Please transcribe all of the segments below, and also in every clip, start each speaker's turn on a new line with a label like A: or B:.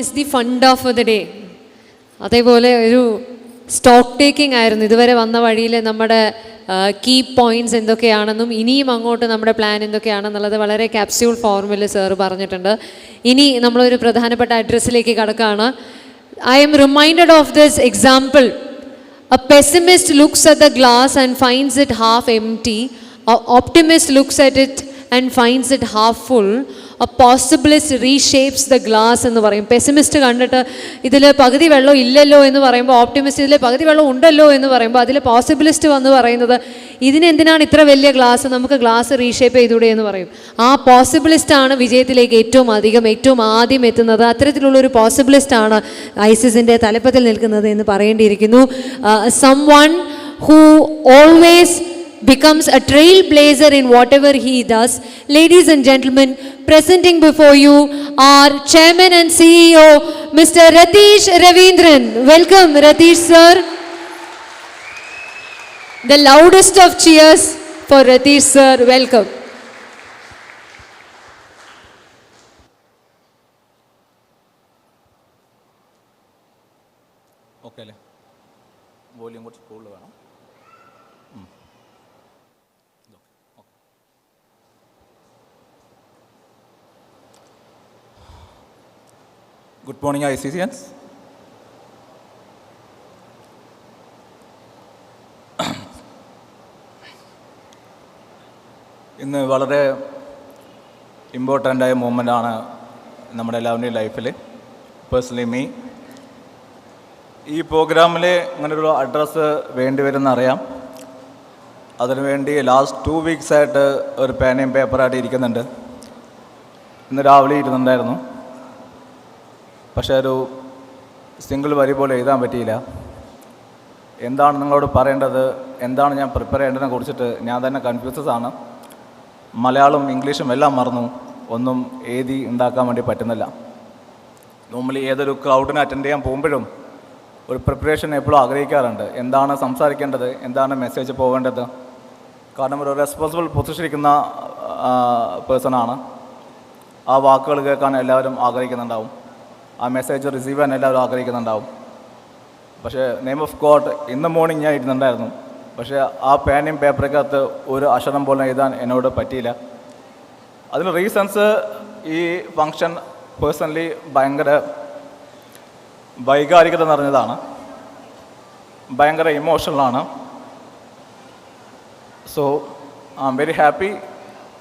A: is the funda for the day. അതേപോലെ ഒരു stock taking ആയിരുന്നു ഇതുവരെ വന്ന വഴിയിൽ നമ്മുടെ കീ പോയിൻറ്റ്സ് എന്തൊക്കെയാണെന്നും ഇനിയും അങ്ങോട്ട് നമ്മുടെ പ്ലാൻ എന്തൊക്കെയാണെന്നുള്ളത് വളരെ ക്യാപ്സ്യൂൾ ഫോർമിൽ സാറ് പറഞ്ഞിട്ടുണ്ട്. ഇനി നമ്മളൊരു പ്രധാനപ്പെട്ട അഡ്രസ്സിലേക്ക് കടക്കുകയാണ്. I am reminded of this example. A pessimist looks at the glass and finds it half empty. An optimist looks at it and finds it half full. A possibilist reshapes the glass എന്ന് പറയും. Pessimist കണ്ടിട്ട് ഇതിൽ പകുതി വെള്ളം ഇല്ലല്ലോ എന്ന് പറയുമ്പോൾ optimist ഇതിൽ പകുതി വെള്ളം ഉണ്ടല്ലോ എന്ന് പറയുമ്പോൾ അതിൽ പോസിബിലിസ്റ്റ് വന്ന് പറയുന്നത് ഇതിനെന്തിനാണ് ഇത്ര വലിയ ഗ്ലാസ്, നമുക്ക് ഗ്ലാസ് റീഷേപ്പ് ചെയ്തൂടെ എന്ന് പറയും. ആ പോസിബിലിസ്റ്റാണ് വിജയത്തിലേക്ക് ഏറ്റവും ആദ്യം എത്തുന്നത്. അത്തരത്തിലുള്ളൊരു പോസിബിലിസ്റ്റാണ് ഐസിസിൻ്റെ തലപ്പത്തിൽ നിൽക്കുന്നത് എന്ന് പറയേണ്ടിയിരിക്കുന്നു. someone who always becomes a trailblazer in whatever he does. Ladies and gentlemen, presenting before you our chairman and CEO, Mr. Ratish Ravindran. Welcome, Ratish sir. The loudest of cheers for Ratish sir. Welcome.
B: Okay, volume കുറച്ച് കൂടുതൽ വേണം. Good morning, ICCNs. ഇന്ന് വളരെ ഇമ്പോർട്ടൻ്റായ മൂമെൻ്റാണ് നമ്മുടെ എല്ലാവരുടെയും ലൈഫിൽ. Personally me ഈ പ്രോഗ്രാമിൽ ഇങ്ങനൊരു അഡ്രസ്സ് വേണ്ടി വരുമെന്നറിയാം. അതിനുവേണ്ടി ലാസ്റ്റ് 2 വീക്സായിട്ട് ഒരു പേനയും പേപ്പറായിട്ട് ഇരിക്കുന്നുണ്ട്. ഇന്ന് രാവിലെ ഇരുന്നുണ്ടായിരുന്നു. പക്ഷേ ഒരു സിംഗിൾ വരി പോലെ എഴുതാൻ പറ്റിയില്ല. എന്താണ് നിങ്ങളോട് പറയേണ്ടത്, എന്താണ് ഞാൻ പ്രിപ്പയർ ചെയ്യേണ്ടതിനെ കുറിച്ചിട്ട് ഞാൻ തന്നെ കൺഫ്യൂസസ് ആണ്. മലയാളവും ഇംഗ്ലീഷും എല്ലാം മറന്നു. ഒന്നും എഴുതി ഉണ്ടാക്കാൻ വേണ്ടി പറ്റുന്നില്ല. നോർമലി ഏതൊരു ക്രൗഡിനെ അറ്റൻഡ് ചെയ്യാൻ പോകുമ്പോഴും ഒരു പ്രിപ്പറേഷൻ എപ്പോഴും ആഗ്രഹിക്കാറുണ്ട്. എന്താണ് സംസാരിക്കേണ്ടത്, എന്താണ് മെസ്സേജ് പോകേണ്ടത്. കാരണം ഒരു റെസ്പോൺസിബിൾ പൊസിഷനിരിക്കുന്ന പേഴ്സണാണ്. ആ വാക്കുകൾ കേൾക്കാൻ എല്ലാവരും ആഗ്രഹിക്കുന്നുണ്ടാവും. ആ മെസ്സേജ് റിസീവ് ചെയ്യാൻ എല്ലാവരും ആഗ്രഹിക്കുന്നുണ്ടാവും. പക്ഷേ നെയിം ഓഫ് ഗോഡ് ഇന്ന് മോർണിംഗ് ഞാൻ ഇരുന്നുണ്ടായിരുന്നു. പക്ഷേ ആ പേനയും പേപ്പറിനകത്ത് ഒരു അക്ഷരം പോലും എഴുതാൻ എന്നോട് പറ്റിയില്ല. അതിന് റീസൺസ് ഈ ഫങ്ഷൻ പേഴ്സണലി ഭയങ്കര വൈകാരികത നിറഞ്ഞതാണ്, ഭയങ്കര ഇമോഷണലാണ്. So I am very happy.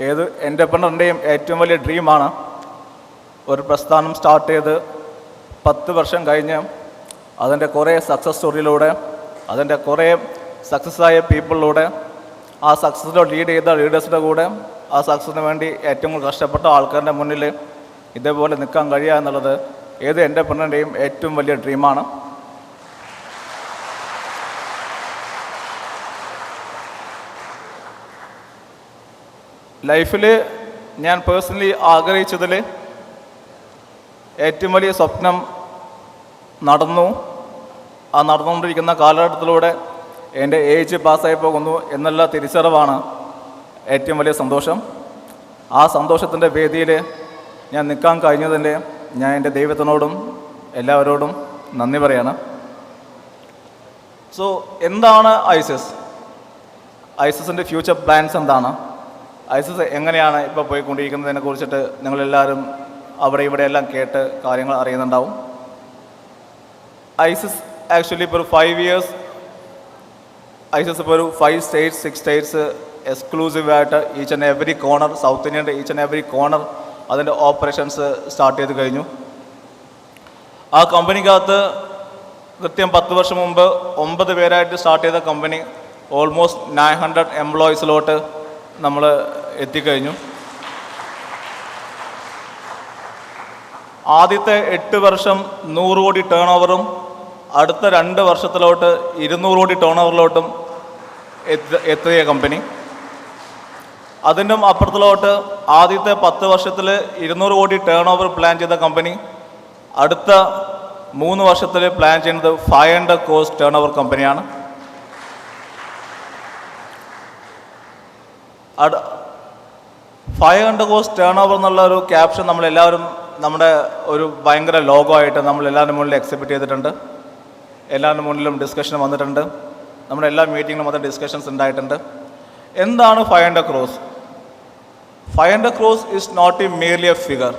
B: ഏത് എൻ്റർപ്രനറിൻ്റെയും ഏറ്റവും വലിയ ഡ്രീമാണ് ഒരു പ്രസ്ഥാനം സ്റ്റാർട്ട് ചെയ്ത് 10 വർഷം കഴിഞ്ഞ് അതിൻ്റെ കുറേ സക്സസ് സ്റ്റോറിയിലൂടെ, അതിൻ്റെ കുറേ സക്സസ്സായ പീപ്പിളിലൂടെ, ആ സക്സസ്സിലോ ലീഡ് ചെയ്ത ലീഡേഴ്സിൻ്റെ കൂടെ, ആ സക്സസ്സിന് വേണ്ടി ഏറ്റവും കൂടുതൽ കഷ്ടപ്പെട്ട ആൾക്കാരുടെ മുന്നിൽ ഇതേപോലെ നിൽക്കാൻ കഴിയുക എന്നുള്ളത് ഏത് എൻ്റർപ്രനറിൻ്റെയും ഏറ്റവും വലിയ ഡ്രീമാണ്. ലൈഫിൽ ഞാൻ പേഴ്സണലി ആഗ്രഹിച്ചതിൽ ഏറ്റവും വലിയ സ്വപ്നം നടന്നു. ആ നടന്നുകൊണ്ടിരിക്കുന്ന കാലഘട്ടത്തിലൂടെ എൻ്റെ ഏജ് പാസ്സായി പോകുന്നു എന്നുള്ള തിരിച്ചറിവാണ് ഏറ്റവും വലിയ സന്തോഷം. ആ സന്തോഷത്തിൻ്റെ വേദിയിൽ ഞാൻ നിൽക്കാൻ കഴിഞ്ഞതിൻ്റെ ഞാൻ എൻ്റെ ദൈവത്തിനോടും എല്ലാവരോടും നന്ദി പറയാണ്. സോ എന്താണ് ഐസിസ്? ഐസിസിൻ്റെ ഫ്യൂച്ചർ പ്ലാൻസ് എന്താണ്? ഐസിസ് എങ്ങനെയാണ് ഇപ്പോൾ പോയിക്കൊണ്ടിരിക്കുന്നതിനെ കുറിച്ചിട്ട് നിങ്ങളെല്ലാവരും അവിടെ ഇവിടെയെല്ലാം കേട്ട് കാര്യങ്ങൾ അറിയുന്നുണ്ടാവും. ഐസിസ് ആക്ച്വലി ഇപ്പോൾ ഒരു 5 ഇയേഴ്സ്, ഐസിസ് ഇപ്പോൾ ഒരു 5 സ്റ്റേറ്റ്സ് 6 സ്റ്റേറ്റ്സ് എക്സ്ക്ലൂസീവായിട്ട് each and every corner, south ഇന്ത്യൻ്റെ ഈച്ച് ആൻഡ് എവറി കോർണർ അതിൻ്റെ ഓപ്പറേഷൻസ് സ്റ്റാർട്ട് ചെയ്ത് കഴിഞ്ഞു. ആ കമ്പനിക്കകത്ത് കൃത്യം 10 വർഷം മുമ്പ് 9 പേരായിട്ട് സ്റ്റാർട്ട് ചെയ്ത കമ്പനി ഓൾമോസ്റ്റ് 900 എംപ്ലോയീസിലോട്ട് നമ്മൾ എത്തിക്കഴിഞ്ഞു. ആദ്യത്തെ 8 വർഷം 100 കോടി ടേൺ ഓവറും അടുത്ത 2 വർഷത്തിലോട്ട് 200 കോടി ടേൺ ഓവറിലോട്ടും എത്തിയ കമ്പനി. അതിൻ്റെ അപ്പുറത്തിലോട്ട് ആദ്യത്തെ 10 വർഷത്തിൽ 200 കോടി ടേൺ ഓവർ പ്ലാൻ ചെയ്ത കമ്പനി അടുത്ത 3 വർഷത്തിൽ പ്ലാൻ ചെയ്യുന്നത് 500 കോടി ടേൺ ഓവർ കമ്പനിയാണ്. 500 കോടി ടേൺ ഓവർ എന്നുള്ള ഒരു ക്യാപ്ഷൻ നമ്മളെല്ലാവരും നമ്മുടെ ഒരു ഭയങ്കര ലോഗോയായിട്ട് നമ്മൾ എല്ലാവരുടെ മുന്നിൽ എക്സിബിറ്റ് ചെയ്തിട്ടുണ്ട്. എല്ലാവരുടെ മുന്നിലും ഡിസ്കഷൻ വന്നിട്ടുണ്ട്. നമ്മുടെ എല്ലാ മീറ്റിങ്ങിലും അത് ഡിസ്കഷൻസ് ഉണ്ടായിട്ടുണ്ട്. എന്താണ് 500 crores? 500 crores is not a merely a figure.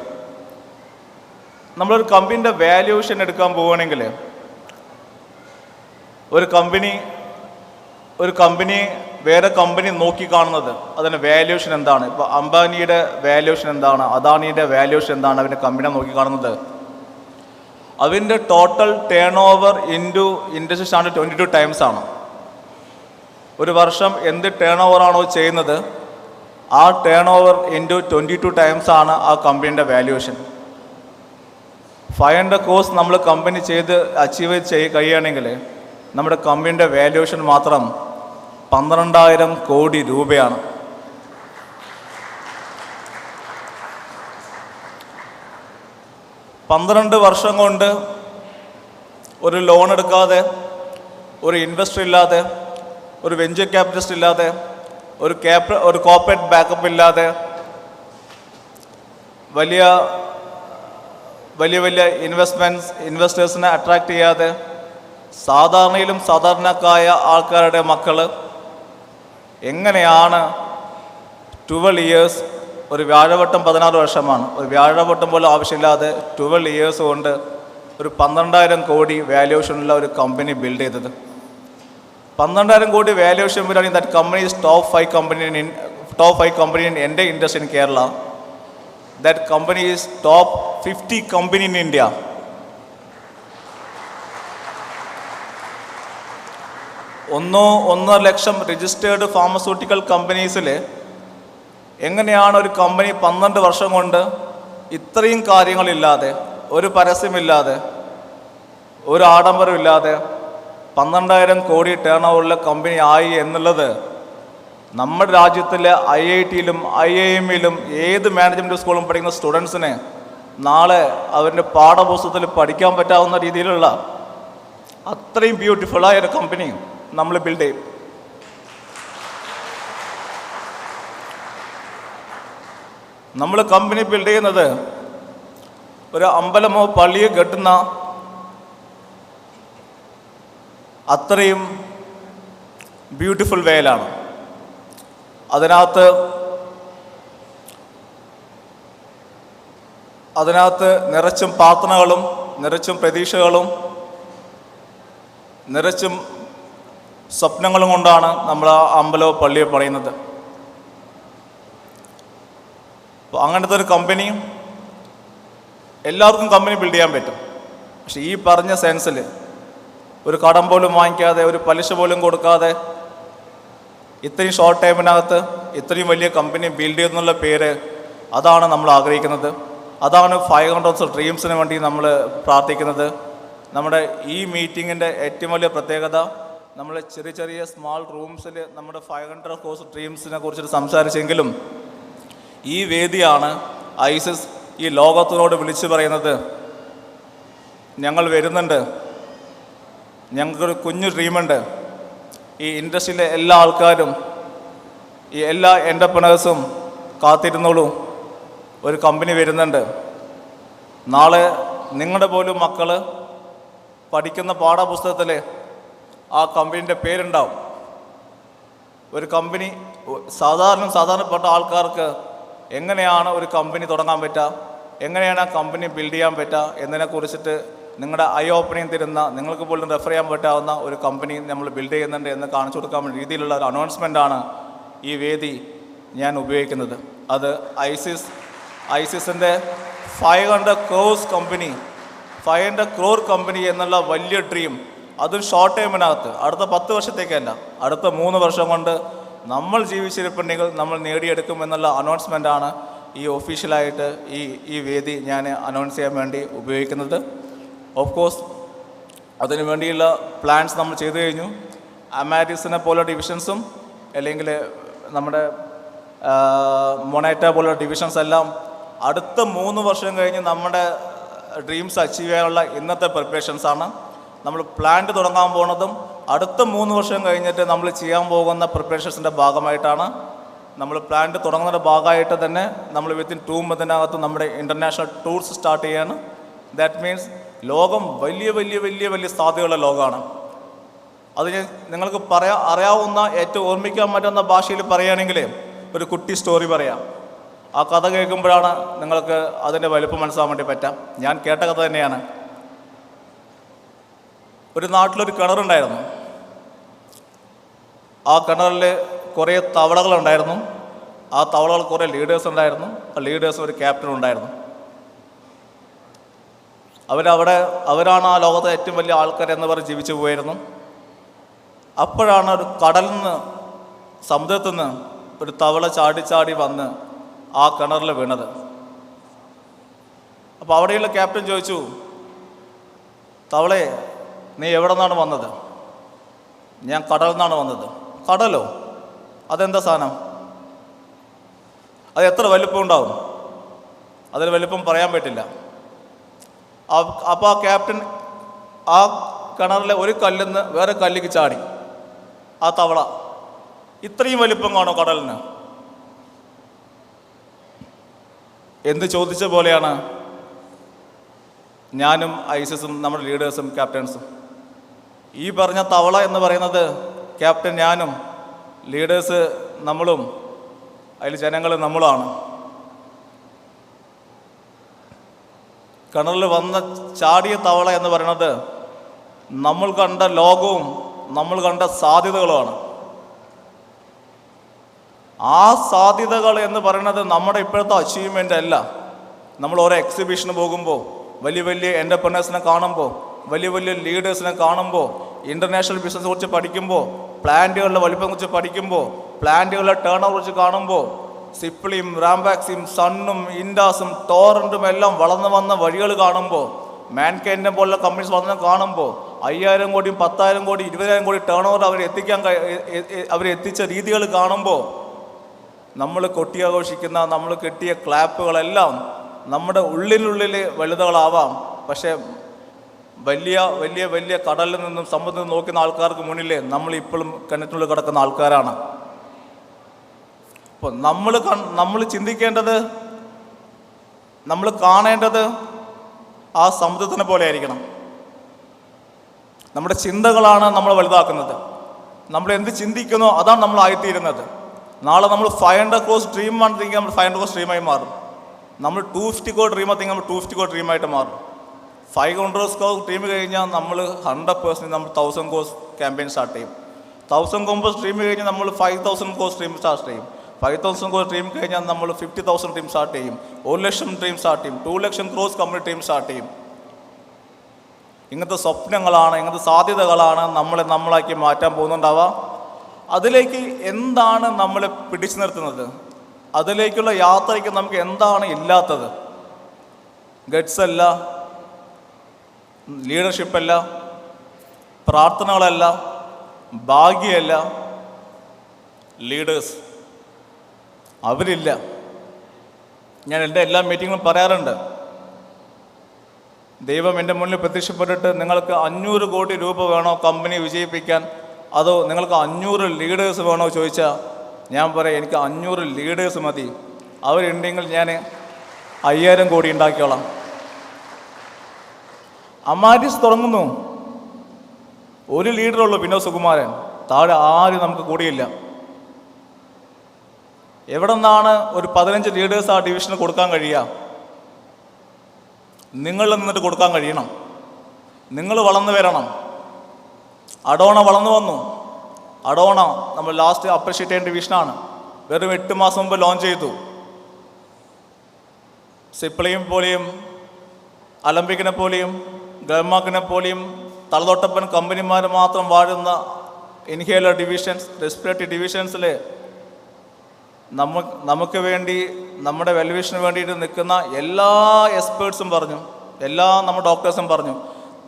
B: നമ്മളൊരു കമ്പനീൻ്റെ വാല്യൂഷൻ എടുക്കാൻ പോവുകയാണെങ്കിൽ ഒരു കമ്പനി വേറെ കമ്പനി നോക്കിക്കാണുന്നത് അതിൻ്റെ വാല്യൂഷൻ എന്താണ്? ഇപ്പോൾ അംബാനിയുടെ വാല്യൂഷൻ എന്താണ്? അദാനിയുടെ വാല്യൂഷൻ എന്താണ്? അവൻ്റെ കമ്പനിയെ നോക്കിക്കാണുന്നത് അതിൻ്റെ total turn over into industry standard 22 times ആണ്. ഒരു വർഷം എന്ത് ടേൺ ഓവറാണോ ചെയ്യുന്നത് ആ ടേൺ ഓവർ ഇൻറ്റു 22 times ആണ് ആ കമ്പനീൻ്റെ വാല്യൂഷൻ. 500 crores നമ്മൾ കമ്പനി ചെയ്ത് അച്ചീവ് കഴിയുകയാണെങ്കിൽ നമ്മുടെ കമ്പനീൻ്റെ വാല്യൂഷൻ മാത്രം 12,000 കോടി രൂപയാണ്. പന്ത്രണ്ട് വർഷം കൊണ്ട് ഒരു ലോൺ എടുക്കാതെ, ഒരു ഇൻവെസ്റ്റർ ഇല്ലാതെ, ഒരു വെഞ്ചർ ക്യാപിറ്റലിസ്റ്റ് ഇല്ലാതെ, ഒരു കോർപ്പറേറ്റ് ബാക്കപ്പ് ഇല്ലാതെ, വലിയ ഇൻവെസ്റ്റേഴ്സിനെ അട്രാക്റ്റ് ചെയ്യാതെ സാധാരണയിലും സാധാരണക്കായ ആൾക്കാരുടെ മക്കൾ എങ്ങനെയാണ് 12 years, ഒരു വ്യാഴവട്ടം 16 വർഷമാണ്, ഒരു വ്യാഴവട്ടം പോലും ആവശ്യമില്ലാതെ 12 years കൊണ്ട് ഒരു 12,000 കോടി വാല്യൂഷനുള്ള ഒരു കമ്പനി ബിൽഡ് ചെയ്തത്. 12,000 കോടി വാല്യൂഷൻ വരികയാണെങ്കിൽ that company is top 5 company in എൻ്റെ industry in Kerala. That company is top 50 company in India. ഒന്നര ലക്ഷം രജിസ്റ്റേർഡ് ഫാർമസ്യൂട്ടിക്കൽ കമ്പനീസിൽ എങ്ങനെയാണ് ഒരു കമ്പനി 12 വർഷം കൊണ്ട് ഇത്രയും കാര്യങ്ങളില്ലാതെ, ഒരു പരസ്യമില്ലാതെ, ഒരു ആഡംബരമില്ലാതെ 12,000 കോടി ടേൺ ഓവറുള്ള കമ്പനി ആയി എന്നുള്ളത് നമ്മുടെ രാജ്യത്തിലെ IIT-യിലും IIM-യിലും ഏത് മാനേജ്മെൻറ്റ് സ്കൂളും പഠിക്കുന്ന സ്റ്റുഡൻസിന് നാളെ അവരുടെ പാഠപുസ്തകത്തിൽ പഠിക്കാൻ പറ്റാവുന്ന രീതിയിലുള്ള അത്രയും ബ്യൂട്ടിഫുള്ളായ ഒരു കമ്പനി നമ്മൾ ബിൽഡ് ചെയ്യും. നമ്മൾ കമ്പനി ബിൽഡ് ചെയ്യുന്നത് ഒരു അമ്പലമോ പള്ളിയോ കെട്ടുന്ന അത്രയും ബ്യൂട്ടിഫുൾ വേയിലാണ്. അതിനകത്ത് നിറച്ചും പ്രാർത്ഥനകളും, നിറച്ചും പ്രതീക്ഷകളും, നിറച്ചും സ്വപ്നങ്ങളും കൊണ്ടാണ് നമ്മൾ ആ അമ്പലമോ പള്ളിയോ പണിയുന്നത്. അപ്പോൾ അങ്ങനത്തെ ഒരു കമ്പനി എല്ലാവർക്കും കമ്പനി ബിൽഡ് ചെയ്യാൻ പറ്റും. പക്ഷേ ഈ പറഞ്ഞ സെൻസിൽ ഒരു കടം പോലും വാങ്ങിക്കാതെ, ഒരു പലിശ പോലും കൊടുക്കാതെ ഇത്രയും ഷോർട്ട് ടൈമിനകത്ത് ഇത്രയും വലിയ കമ്പനി ബിൽഡ് ചെയ്യുന്നുള്ള പേര്, അതാണ് നമ്മൾ ആഗ്രഹിക്കുന്നത്. അതാണ് 500 ഡ്രീംസിന് വേണ്ടി നമ്മൾ പ്രാർത്ഥിക്കുന്നത്. നമ്മുടെ ഈ മീറ്റിങ്ങിൻ്റെ ഏറ്റവും വലിയ പ്രത്യേകത, നമ്മൾ ചെറിയ ചെറിയ സ്മാൾ റൂംസിൽ നമ്മുടെ 500 crores ഡ്രീംസിനെ കുറിച്ചിട്ട് സംസാരിച്ചെങ്കിലും ഈ വേദിയാണ് ഐസിസ് ഈ ലോകത്തിനോട് വിളിച്ചു പറയുന്നത്, ഞങ്ങൾ വരുന്നുണ്ട്, ഞങ്ങൾക്കൊരു കുഞ്ഞു ഡ്രീമുണ്ട്. ഈ ഇൻഡസ്ട്രിയിലെ എല്ലാ ആൾക്കാരും, ഈ എല്ലാ എൻ്റർപ്രണേഴ്സും കാത്തിരുന്നോളൂ, ഒരു കമ്പനി വരുന്നുണ്ട്. നാളെ നിങ്ങളുടെ പോലും മക്കൾ പഠിക്കുന്ന പാഠപുസ്തകത്തിൽ ആ കമ്പനീൻ്റെ പേരുണ്ടാവും. ഒരു കമ്പനി സാധാരണപ്പെട്ട ആൾക്കാർക്ക് എങ്ങനെയാണ് ഒരു കമ്പനി തുടങ്ങാൻ പറ്റുക, എങ്ങനെയാണ് ആ കമ്പനി ബിൽഡ് ചെയ്യാൻ പറ്റുക എന്നതിനെക്കുറിച്ചിട്ട് നിങ്ങളുടെ ഐ ഓപ്പണിങ് തരുന്ന, നിങ്ങൾക്ക് പോലും റെഫർ ചെയ്യാൻ പറ്റാവുന്ന ഒരു കമ്പനി നമ്മൾ ബിൽഡ് ചെയ്യുന്നുണ്ട് എന്ന് കാണിച്ചു കൊടുക്കാൻ രീതിയിലുള്ള ഒരു അനൗൺസ്മെൻ്റാണ് ഈ വേദി ഞാൻ ഉപയോഗിക്കുന്നത്. അത് ഐസിസിൻ്റെ 500 crores കമ്പനി, 500 crore കമ്പനി എന്നുള്ള വലിയ ഡ്രീം, അതും ഷോർട്ട് ടൈമിനകത്ത്, അടുത്ത 10 വർഷത്തേക്കല്ല, അടുത്ത 3 വർഷം കൊണ്ട് നമ്മൾ ജീവിച്ചിരിപ്പുണ്ടെങ്കിൽ നമ്മൾ നേടിയെടുക്കും എന്നുള്ള അനൗൺസ്മെൻ്റാണ് ഈ ഒഫീഷ്യലായിട്ട് ഈ വേദി ഞാൻ അനൗൺസ് ചെയ്യാൻ വേണ്ടി ഉപയോഗിക്കുന്നത്. ഓഫ് കോഴ്സ് അതിനു വേണ്ടിയുള്ള പ്ലാൻസ് നമ്മൾ ചെയ്തു കഴിഞ്ഞു. അമാരിസിനെ പോലുള്ള ഡിവിഷൻസും അല്ലെങ്കിൽ നമ്മുടെ മൊണേറ്റ പോലുള്ള ഡിവിഷൻസ് എല്ലാം അടുത്ത 3 വർഷം കഴിഞ്ഞ് നമ്മുടെ ഡ്രീംസ് അച്ചീവ് ചെയ്യാനുള്ള ഇന്നത്തെ പ്രിപ്പറേഷൻസാണ്. നമ്മൾ പ്ലാന്റ് തുടങ്ങാൻ പോകുന്നതും അടുത്ത 3 വർഷം കഴിഞ്ഞിട്ട് നമ്മൾ ചെയ്യാൻ പോകുന്ന പ്രിപ്പറേഷൻസിൻ്റെ ഭാഗമായിട്ടാണ്. നമ്മൾ പ്ലാന്റ് തുടങ്ങുന്നതിൻ്റെ ഭാഗമായിട്ട് തന്നെ നമ്മൾ വിത്തിൻ 2 മന്തിനകത്ത് നമ്മുടെ ഇൻ്റർനാഷണൽ ടൂർസ് സ്റ്റാർട്ട് ചെയ്യാണ്. ദാറ്റ് മീൻസ് ലോകം വലിയ വലിയ വലിയ വലിയ സാധ്യതയുള്ള ലോകമാണ്. അതിന് നിങ്ങൾക്ക് അറിയാവുന്ന ഏറ്റവും ഓർമ്മിക്കാൻ പറ്റുന്ന ഭാഷയിൽ പറയുകയാണെങ്കിൽ ഒരു കുട്ടി സ്റ്റോറി പറയാം. ആ കഥ കേൾക്കുമ്പോഴാണ് നിങ്ങൾക്ക് അതിൻ്റെ വലുപ്പം മനസ്സിലാക്കാൻ വേണ്ടി പറ്റാം. ഞാൻ കേട്ട കഥ തന്നെയാണ്. ഒരു നാട്ടിലൊരു കിണറുണ്ടായിരുന്നു. ആ കിണറിൽ കുറേ തവളകളുണ്ടായിരുന്നു. ആ തവളകൾ കുറേ ലീഡേഴ്സ് ഉണ്ടായിരുന്നു. ആ ലീഡേഴ്സ് ഒരു ക്യാപ്റ്റൻ ഉണ്ടായിരുന്നു. അവരാണ് ആ ലോകത്തെ ഏറ്റവും വലിയ ആൾക്കാർ എന്ന് പറഞ്ഞ് ജീവിച്ചു പോയിരുന്നു. അപ്പോഴാണ് ഒരു കടലിൽ നിന്ന്, സമുദ്രത്തിൽ നിന്ന് ഒരു തവള ചാടി വന്ന് ആ കിണറിൽ വീണത്. അപ്പോൾ അവിടെയുള്ള ക്യാപ്റ്റൻ ചോദിച്ചു, തവളെ നീ എവിടെ നിന്നാണ് വന്നത്? ഞാൻ കടലിൽ നിന്നാണ് വന്നത്. കടലോ? അതെന്താ സാധനം? അത് എത്ര വലിപ്പം ഉണ്ടാവും? അതിന് വലിപ്പം പറയാൻ പറ്റില്ല. അപ്പോൾ ആ ക്യാപ്റ്റൻ ആ കിണറിലെ ഒരു കല്ലിൽ നിന്ന് വേറെ കല്ലിക്ക് ചാടി. ആ തവള ഇത്രയും വലിപ്പം കാണോ കടലിന്? എന്ത് ചോദിച്ച പോലെയാണ് ഞാനും ഐസിസും നമ്മുടെ ലീഡേഴ്സും ക്യാപ്റ്റൻസും. ഈ പറഞ്ഞ തവള എന്ന് പറയുന്നത് ക്യാപ്റ്റൻ ഞാനും, ലീഡേഴ്സ് നമ്മളും, അതിൽ ജനങ്ങൾ നമ്മളുമാണ്. കിണറിൽ വന്ന ചാടിയ തവള എന്ന് പറയുന്നത് നമ്മൾ കണ്ട ലോകവും നമ്മൾ കണ്ട സാധ്യതകളുമാണ്. ആ സാധ്യതകൾ എന്ന് പറയുന്നത് നമ്മുടെ ഇപ്പോഴത്തെ അച്ചീവ്മെൻ്റ് അല്ല. നമ്മൾ ഓരോ എക്സിബിഷന് പോകുമ്പോൾ, വലിയ വലിയ എൻ്റർപ്രനേഴ്സിനെ കാണുമ്പോൾ, വലിയ വലിയ ലീഡേഴ്സിനെ കാണുമ്പോൾ, ഇൻ്റർനാഷണൽ ബിസിനസ് കുറിച്ച് പഠിക്കുമ്പോൾ, പ്ലാന്റുകളുടെ വലിപ്പം കുറിച്ച് പഠിക്കുമ്പോൾ, പ്ലാന്റുകളുടെ ടേൺ ഓവർ കുറിച്ച് കാണുമ്പോൾ, സിപ്ലിയും റാംബാക്സിയും സണ്ണും ഇൻഡാസും ടോറൻറ്റും എല്ലാം വളർന്നു വന്ന വഴികൾ കാണുമ്പോൾ, മാൻകൈൻ്റെ പോലുള്ള കമ്പനീസ് വളർന്നു കാണുമ്പോൾ, 5000 കോടിയും 10,000 കോടി 20,000 കോടി ടേൺ ഓവർ അവരെത്തിച്ച രീതികൾ കാണുമ്പോൾ, നമ്മൾ കൊട്ടിയാഘോഷിക്കുന്ന, നമ്മൾ കിട്ടിയ ക്ലാപ്പുകളെല്ലാം നമ്മുടെ ഉള്ളിനുള്ളിൽ വലുതുകളാവാം. പക്ഷേ വലിയ വലിയ വലിയ കടലിൽ നിന്നും സമുദ്രത്തിൽ നിന്നും നോക്കുന്ന ആൾക്കാർക്ക് മുന്നിൽ നമ്മൾ ഇപ്പോഴും കിണറ്റിനുള്ളിൽ കിടക്കുന്ന ആൾക്കാരാണ്. അപ്പോൾ നമ്മൾ ചിന്തിക്കേണ്ടത്, നമ്മൾ കാണേണ്ടത് ആ സമുദ്രത്തിനെ പോലെ ആയിരിക്കണം. നമ്മുടെ ചിന്തകളാണ് നമ്മൾ വലുതാക്കുന്നത്. നമ്മൾ എന്ത് ചിന്തിക്കുന്നോ അതാണ് നമ്മൾ ആയിത്തീരുന്നത്. നാളെ നമ്മൾ 500 crore ഡ്രീം ആണെങ്കിൽ നമ്മൾ 500 crore ഡ്രീമായി മാറും. നമ്മൾ 250 crore ഡ്രീം ആണെങ്കിൽ നമ്മൾ 250 crore ഡ്രീമായിട്ട് മാറും. 500 crore ഡ്രീം കഴിഞ്ഞാൽ നമ്മൾ 100% നമ്മൾ 1000 crore ക്യാമ്പയിൻ സ്റ്റാർട്ട് ചെയ്യും. 1000 crore ഡ്രീം കഴിഞ്ഞാൽ നമ്മൾ 5000 crore ഡ്രീം സ്റ്റാർട്ട് ചെയ്യും. 5000 crore ഡ്രീം കഴിഞ്ഞാൽ നമ്മൾ 50,000 ഡ്രീം സ്റ്റാർട്ട് ചെയ്യും. 1 ലക്ഷം ഡ്രീം സ്റ്റാർട്ട് ചെയ്യും. 2 ലക്ഷം crore കമ്പനി ഡ്രീം സ്റ്റാർട്ട് ചെയ്യും. ഇങ്ങനത്തെ സ്വപ്നങ്ങളാണ്, ഇങ്ങനത്തെ സാധ്യതകളാണ് നമ്മളാക്കി മാറ്റാൻ പോകുന്നുണ്ടാവുക. അതിലേക്ക് എന്താണ് നമ്മളെ പിടിച്ചു നിർത്തുന്നത്? അതിലേക്കുള്ള യാത്രയ്ക്ക് നമുക്ക് എന്താണ് ഇല്ലാത്തത്? ഗട്ട്സ് അല്ല, ലീഡർഷിപ്പല്ല, പ്രാർത്ഥനകളല്ല, ഭാഗ്യമല്ല, ലീഡേഴ്സ് അവരില്ല. ഞാൻ എൻ്റെ എല്ലാ മീറ്റിങ്ങിലും പറയാറുണ്ട്, ദൈവം എൻ്റെ മുന്നിൽ പ്രത്യക്ഷപ്പെട്ടിട്ട് നിങ്ങൾക്ക് 500 കോടി രൂപ വേണോ കമ്പനി വിജയിപ്പിക്കാൻ, അതോ നിങ്ങൾക്ക് 500 ലീഡേഴ്സ് വേണോ ചോദിച്ചാൽ ഞാൻ പറയാം, എനിക്ക് 500 ലീഡേഴ്സ് മതി. അവരുണ്ടെങ്കിൽ ഞാൻ 5000 കോടി ഉണ്ടാക്കിയോളാം. അമാരിസ് തുടങ്ങുന്നു, ഒരു ലീഡറുള്ളൂ, വിനോദ് സുകുമാരൻ. താഴെ ആരും നമുക്ക് കൂടിയില്ല. എവിടെ നിന്നാണ് ഒരു 15 ലീഡേഴ്സ് ആ ഡിവിഷന് കൊടുക്കാൻ കഴിയുക? നിങ്ങൾ നിന്നിട്ട് കൊടുക്കാൻ കഴിയണം. നിങ്ങൾ വളർന്നു വരണം. അഡോണ വളർന്നു വന്നു. അഡോണ നമ്മൾ ലാസ്റ്റ് അപ്രിഷ്യേറ്റ് ചെയ്യേണ്ട ഡിവിഷനാണ്. വെറും 8 മാസം മുമ്പ് ലോഞ്ച് ചെയ്തു. സിപ്ലിയും പോലെയും അലംബിക്കിനെ പോലെയും ഗൾമാക്കിനെ പോലെയും തലതൊട്ടപ്പൻ കമ്പനിമാർ മാത്രം വാഴുന്ന ഇൻഹേലർ ഡിവിഷൻസ്, റെസ്പിറേറ്ററി ഡിവിഷൻസിൽ നമുക്ക് വേണ്ടി, നമ്മുടെ വെൽവിഷന് വേണ്ടിയിട്ട് നിൽക്കുന്ന എല്ലാ എക്സ്പേർട്സും പറഞ്ഞു, നമ്മുടെ ഡോക്ടേഴ്സും പറഞ്ഞു,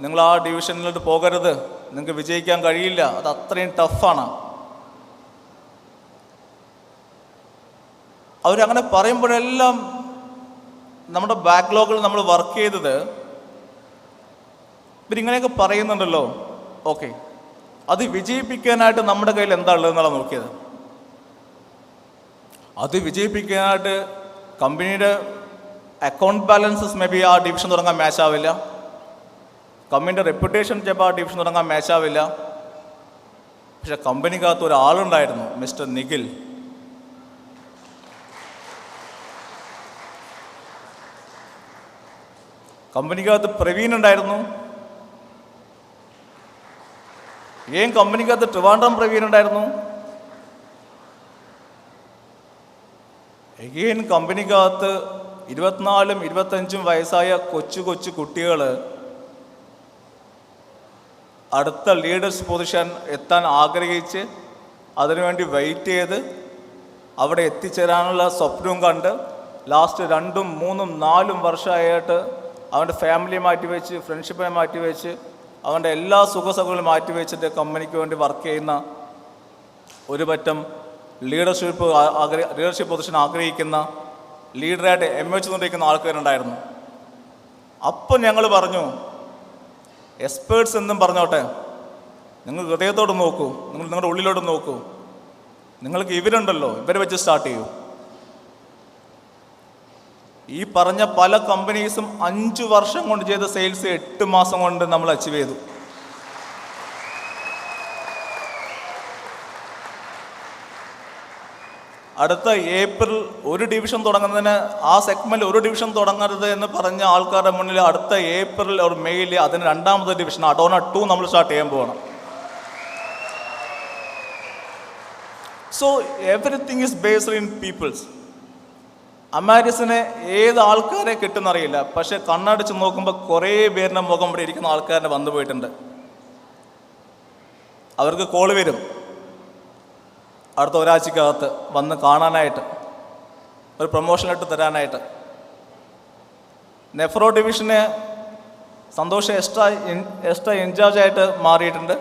B: നിങ്ങൾ ആ ഡിവിഷനിലോട്ട് പോകരുത്, നിങ്ങൾക്ക് വിജയിക്കാൻ കഴിയില്ല, അത് അത്രയും ടഫാണ്. അവരങ്ങനെ പറയുമ്പോഴെല്ലാം നമ്മുടെ ബാക്ക്ലോഗിൽ നമ്മൾ വർക്ക് ചെയ്തത് ഇവരിങ്ങനെയൊക്കെ പറയുന്നുണ്ടല്ലോ, ഓക്കെ, അത് വിജയിപ്പിക്കാനായിട്ട് നമ്മുടെ കയ്യിൽ എന്താ ഉള്ളതെന്നാണ് നോക്കിയത്. അത് വിജയിപ്പിക്കാനായിട്ട് കമ്പനിയുടെ അക്കൗണ്ട് ബാലൻസസ് മേ ബി ആ ഡിവിഷൻ തുടങ്ങാൻ മാച്ച് ആവില്ല, കമ്പനിയുടെ റെപ്യൂട്ടേഷൻ ചിലപ്പോൾ ആ ഡിവിഷൻ തുടങ്ങാൻ മാച്ച് ആവില്ല. പക്ഷെ കമ്പനിക്കകത്ത് ഒരാളുണ്ടായിരുന്നു, മിസ്റ്റർ നിഖിൽ. കമ്പനിക്കകത്ത് പ്രവീൺ ഉണ്ടായിരുന്നു. കമ്പനിക്കകത്ത് ട്രിവാൻഡ്രം പ്രവീൺ ഉണ്ടായിരുന്നു. കമ്പനിക്കകത്ത് 24 25 വയസ്സായ കൊച്ചു കൊച്ചു കുട്ടികൾ അടുത്ത ലീഡേഴ്സ് പൊസിഷൻ എത്താൻ ആഗ്രഹിച്ച് അതിനുവേണ്ടി വെയിറ്റ് ചെയ്ത് അവിടെ എത്തിച്ചേരാനുള്ള സ്വപ്നവും കണ്ട് ലാസ്റ്റ് 2 3 4 വർഷമായിട്ട് അവൻ്റെ ഫാമിലിയെ മാറ്റിവെച്ച്, ഫ്രണ്ട്ഷിപ്പിനെ മാറ്റിവെച്ച്, അവൻ്റെ എല്ലാ സുഖസൗകര്യങ്ങളും മാറ്റിവെച്ചിട്ട് കമ്പനിക്ക് വേണ്ടി വർക്ക് ചെയ്യുന്ന ഒരു പറ്റം ലീഡർഷിപ്പ് പൊസിഷൻ ആഗ്രഹിക്കുന്ന ലീഡറായിട്ട് എന്നുകൊണ്ടിരിക്കുന്ന ആൾക്കാരുണ്ടായിരുന്നു. അപ്പം ഞങ്ങൾ പറഞ്ഞു, എക്സ്പേർട്സ് എന്നും പറഞ്ഞോട്ടെ, നിങ്ങൾ ഹൃദയത്തോട് നോക്കൂ, നിങ്ങൾ നിങ്ങളുടെ ഉള്ളിലോട്ട് നോക്കൂ, നിങ്ങൾക്ക് ഇവരുണ്ടല്ലോ, ഇവരെ വെച്ച് സ്റ്റാർട്ട് ചെയ്യൂ. ഈ പറഞ്ഞ പല കമ്പനീസും 5 വർഷം കൊണ്ട് ചെയ്ത സെയിൽസ് 8 മാസം കൊണ്ട് നമ്മൾ അച്ചീവ് ചെയ്തു. അടുത്ത ഏപ്രിൽ ഒരു ഡിവിഷൻ തുടങ്ങുന്നതിന്, ആ സെഗ്മെൻറ്റിൽ ഒരു ഡിവിഷൻ തുടങ്ങരുത് എന്ന് പറഞ്ഞ ആൾക്കാരുടെ മുന്നിൽ അടുത്ത ഏപ്രിൽ ഒരു മെയിൽ അതിന് 2ാമത്തെ ഡിവിഷൻ അഡോണ 2 നമ്മൾ സ്റ്റാർട്ട് ചെയ്യാൻ പോകണം. So everything is based in peoples. അമാരിസിനെ ഏത് ആൾക്കാരെ കിട്ടുന്നറിയില്ല, പക്ഷെ കണ്ണടിച്ച് നോക്കുമ്പോൾ കുറേ പേരിൻ്റെ മുഖം ഇവിടെ ഇരിക്കുന്ന ആൾക്കാരുടെ വന്നു പോയിട്ടുണ്ട്. അവർക്ക് കോള് വരും അടുത്ത ഒരാഴ്ചക്കകത്ത് വന്ന് കാണാനായിട്ട്, ഒരു പ്രൊമോഷൻ ഇട്ട് തരാനായിട്ട്. നെഫ്രോ ഡിവിഷന് സന്തോഷം എക്സ്ട്രാ ഇൻചാർജായിട്ട് മാറിയിട്ടുണ്ട്.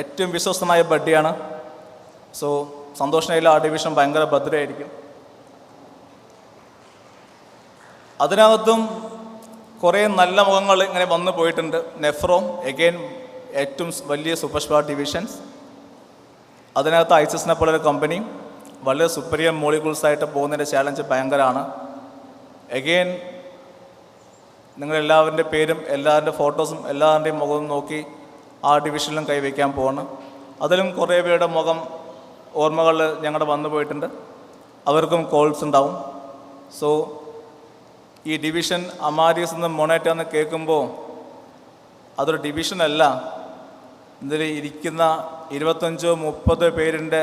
B: ഏറ്റവും വിശ്വസ്തനായ ബഡ്ഡിയാണ്. സോ സന്തോഷിനയിൽ ആ ഡിവിഷൻ ഭയങ്കര ഭദ്രമായിരിക്കും. അതിനകത്തും കുറേ നല്ല മുഖങ്ങൾ ഇങ്ങനെ വന്നു പോയിട്ടുണ്ട്. നെഫ്രോ എഗെയിൻ ഏറ്റവും വലിയ സൂപ്പർ സ്പെഷ്യാലിറ്റി ഡിവിഷൻസ്. അതിനകത്ത് ഐസിസിനെ പോലൊരു കമ്പനി വളരെ സുപ്പീരിയർ മോളിക്യൂൾസായിട്ട് പോകുന്നതിൻ്റെ ചാലഞ്ച് ഭയങ്കരമാണ്. എഗെയിൻ നിങ്ങളെല്ലാവരുടെ പേരും എല്ലാവരുടെ ഫോട്ടോസും എല്ലാവരുടെയും മുഖവും നോക്കി ആ ഡിവിഷനിലും കൈവയ്ക്കാൻ പോവാണ്. അതിലും കുറേ പേരുടെ മുഖം ഓർമ്മകൾ ഞങ്ങളുടെ വന്നു പോയിട്ടുണ്ട്. അവർക്കും കോൾസ് ഉണ്ടാവും. സോ ഈ ഡിവിഷൻ അമാരിയസ് എന്ന് മൊണേറ്റ എന്ന് കേൾക്കുമ്പോൾ അതൊരു ഡിവിഷനല്ല, ഇതിൽ ഇരിക്കുന്ന 25-30 പേരിൻ്റെ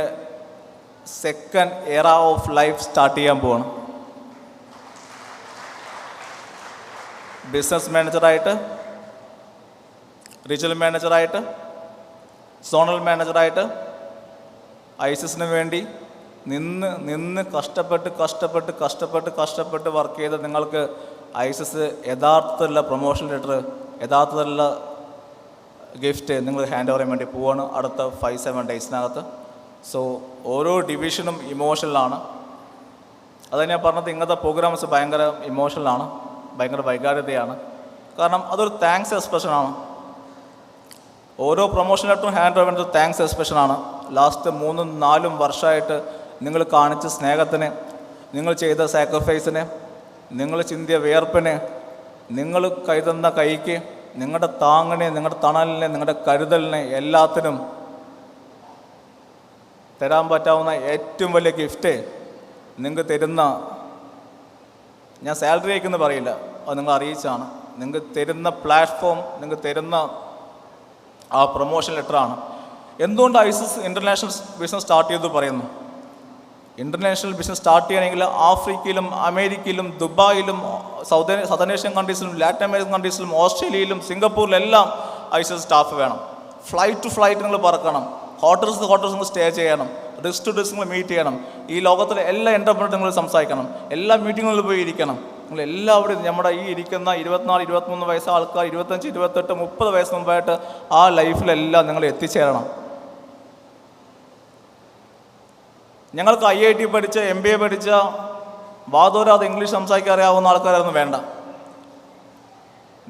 B: സെക്കൻഡ് എറ ഓഫ് ലൈഫ് സ്റ്റാർട്ട് ചെയ്യാൻ പോവാണ്. ബിസിനസ് മാനേജറായിട്ട്, റീജിയണൽ മാനേജറായിട്ട്, സോണൽ മാനേജറായിട്ട് ഐസിസിന് വേണ്ടി നിന്ന് കഷ്ടപ്പെട്ട് വർക്ക് ചെയ്ത് നിങ്ങൾക്ക് ഐസിസ് യഥാർത്ഥത്തിലുള്ള പ്രൊമോഷൻ ലെറ്റർ, യഥാർത്ഥത്തിലുള്ള ഗിഫ്റ്റ് നിങ്ങൾ ഹാൻഡ് ഓവർ ചെയ്യാൻ വേണ്ടി പോവാണ് അടുത്ത 5-7 ഡേയ്സിനകത്ത്. സോ ഓരോ ഡിവിഷനും ഇമോഷണലാണ്. അത് ഞാൻ പറഞ്ഞത്, ഇങ്ങനത്തെ പ്രോഗ്രാംസ് ഭയങ്കര ഇമോഷണലാണ്, ഭയങ്കര വൈകാരികതയാണ്. കാരണം അതൊരു താങ്ക്സ് എക്സ്പ്രഷനാണ്. ഓരോ പ്രൊമോഷൻ ലെറ്ററും ഹാൻഡ് ഓവർ ചെയ്യുന്നത് താങ്ക്സ് എക്സ്പ്രഷനാണ്. ലാസ്റ്റ് 3-4 വർഷമായിട്ട് നിങ്ങൾ കാണിച്ച സ്നേഹത്തിന്, നിങ്ങൾ ചെയ്ത സാക്രിഫൈസിന്, നിങ്ങൾ ചിന്തിയ വിയർപ്പിന്, നിങ്ങൾ കൈതന്ന കൈക്ക്, നിങ്ങളുടെ താങ്ങിനെ, നിങ്ങളുടെ തണലിനെ, നിങ്ങളുടെ കരുതലിനെ, എല്ലാത്തിനും തരാൻ പറ്റാവുന്ന ഏറ്റവും വലിയ ഗിഫ്റ്റ് നിങ്ങൾക്ക് തരുന്ന, ഞാൻ സാലറി അയക്കുമെന്ന് പറയില്ല, അത് നിങ്ങൾ അറിയിച്ചാണ്, നിങ്ങൾക്ക് തരുന്ന പ്ലാറ്റ്ഫോം, നിങ്ങൾക്ക് തരുന്ന ആ പ്രൊമോഷൻ ലെറ്ററാണ്. എന്തുകൊണ്ട് ഐസിസ് ഇൻ്റർനാഷണൽ ബിസിനസ് സ്റ്റാർട്ട് ചെയ്തു പറയുന്നു? ഇൻ്റർനാഷണൽ ബിസിനസ് സ്റ്റാർട്ട് ചെയ്യണമെങ്കിൽ ആഫ്രിക്കയിലും അമേരിക്കയിലും ദുബായിലും സൗതേൺ ഏഷ്യൻ കൺട്രീസിലും ലാറ്റിൻ അമേരിക്കൻ കൺട്രീസിലും ഓസ്ട്രേലിയയിലും സിംഗപ്പൂരിലെല്ലാം ഐസിസ് സ്റ്റാഫ് വേണം. ഫ്ലൈറ്റ് ടു ഫ്ലൈറ്റ് നിങ്ങൾ പറക്കണം, ഹോട്ടൽസ് നിങ്ങൾ സ്റ്റേ ചെയ്യണം, റിസ്ക് ടു റിസ്ക് നിങ്ങൾ മീറ്റ് ചെയ്യണം, ഈ ലോകത്തിലെ എല്ലാ എൻ്റർപ്രനർ നിങ്ങൾ സംസാരിക്കണം, എല്ലാ മീറ്റിങ്ങുകളിൽ പോയി ഇരിക്കണം. നിങ്ങൾ എല്ലാവരും നമ്മുടെ ഈ ഇരിക്കുന്ന 24-23 വയസ്സ് ആൾക്കാർ 25-28-30 വയസ്സ് മുമ്പായിട്ട് ആ ലൈഫിലെല്ലാം നിങ്ങൾ എത്തിച്ചേരണം. ഞങ്ങൾക്ക് IIT പഠിച്ച, MBA പഠിച്ച, വാതോരാതെ ഇംഗ്ലീഷ് സംസാരിക്കാൻ അറിയാവുന്ന ആൾക്കാരൊന്നും വേണ്ട.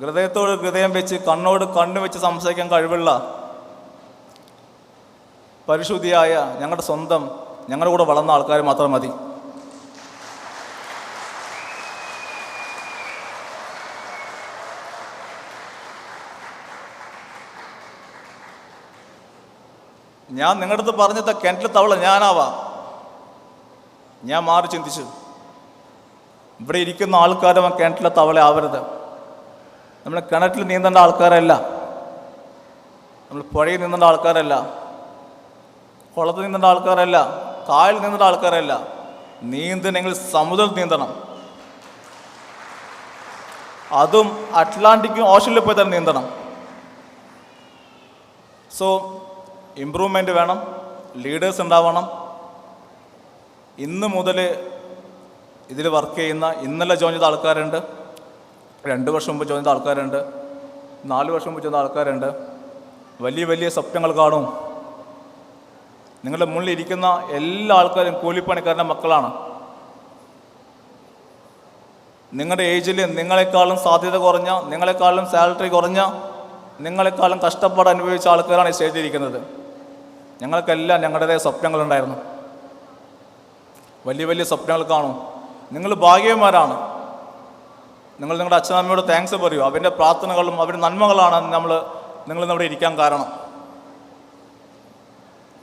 B: ഹൃദയത്തോട് ഹൃദയം വെച്ച്, കണ്ണോട് കണ്ണ് വെച്ച് സംസാരിക്കാൻ കഴിവുള്ള പരിശുദ്ധിയായ ഞങ്ങളുടെ സ്വന്തം ഞങ്ങളുടെ കൂടെ വളർന്ന ആൾക്കാർ മാത്രം മതി. ഞാൻ നിങ്ങളുടെ അടുത്ത് പറഞ്ഞത് കിണറ്റിൽ തവള ഞാനാവാം. ഞാൻ മാറി ചിന്തിച്ചു, ഇവിടെ ഇരിക്കുന്ന ആൾക്കാരും ആ കിണറ്റിലെ തവള ആവരുത്. നമ്മൾ കിണറ്റിൽ നീന്തേണ്ട ആൾക്കാരല്ല, നമ്മൾ പുഴയിൽ നീന്തേണ്ട ആൾക്കാരല്ല, കുളത്തിൽ നീന്തേണ്ട ആൾക്കാരല്ല, കായൽ നീന്തേണ്ട ആൾക്കാരല്ല. നീന്തണമെങ്കിൽ സമുദ്രത്തിൽ നീന്തണം. അതും അറ്റ്ലാന്റിക് ഓഷനിൽ പോയി തന്നെ നീന്തണം. സോ ഇമ്പ്രൂവ്മെൻ്റ് വേണം, ലീഡേഴ്സ് ഉണ്ടാവണം. ഇന്ന് മുതൽ ഇതിൽ വർക്ക് ചെയ്യുന്ന, ഇന്നലെ ജോയിൻ ചെയ്ത ആൾക്കാരുണ്ട്, 2 വർഷം മുമ്പ് ജോയിൻ ചെയ്ത ആൾക്കാരുണ്ട്, 4 വർഷം മുമ്പ് ചെയ്ത ആൾക്കാരുണ്ട്. വലിയ വലിയ സ്വപ്നങ്ങൾ കാണും. നിങ്ങളുടെ മുന്നിൽ ഇരിക്കുന്ന എല്ലാ ആൾക്കാരും കൂലിപ്പണിക്കാരൻ്റെ മക്കളാണ്. നിങ്ങളുടെ ഏജിൽ നിങ്ങളെക്കാളും സാധ്യത കുറഞ്ഞ, നിങ്ങളെക്കാളും സാലറി കുറഞ്ഞ, നിങ്ങളെക്കാളും കഷ്ടപ്പാട് അനുഭവിച്ച ആൾക്കാരാണ് ഈ സ്റ്റേജിൽ ഇരിക്കുന്നത്. ഞങ്ങൾക്കെല്ലാം ഞങ്ങളുടേതായ സ്വപ്നങ്ങളുണ്ടായിരുന്നു. വലിയ വലിയ സ്വപ്നങ്ങൾ കാണും. നിങ്ങൾ ഭാഗ്യവന്മാരാണ്. നിങ്ങൾ നിങ്ങളുടെ അച്ഛനമ്മയോട് താങ്ക്സ് പറയൂ. അവരുടെ പ്രാർത്ഥനകളും അവരുടെ നന്മകളാണ് നിങ്ങൾ ഇവിടെ ഇരിക്കാൻ കാരണം.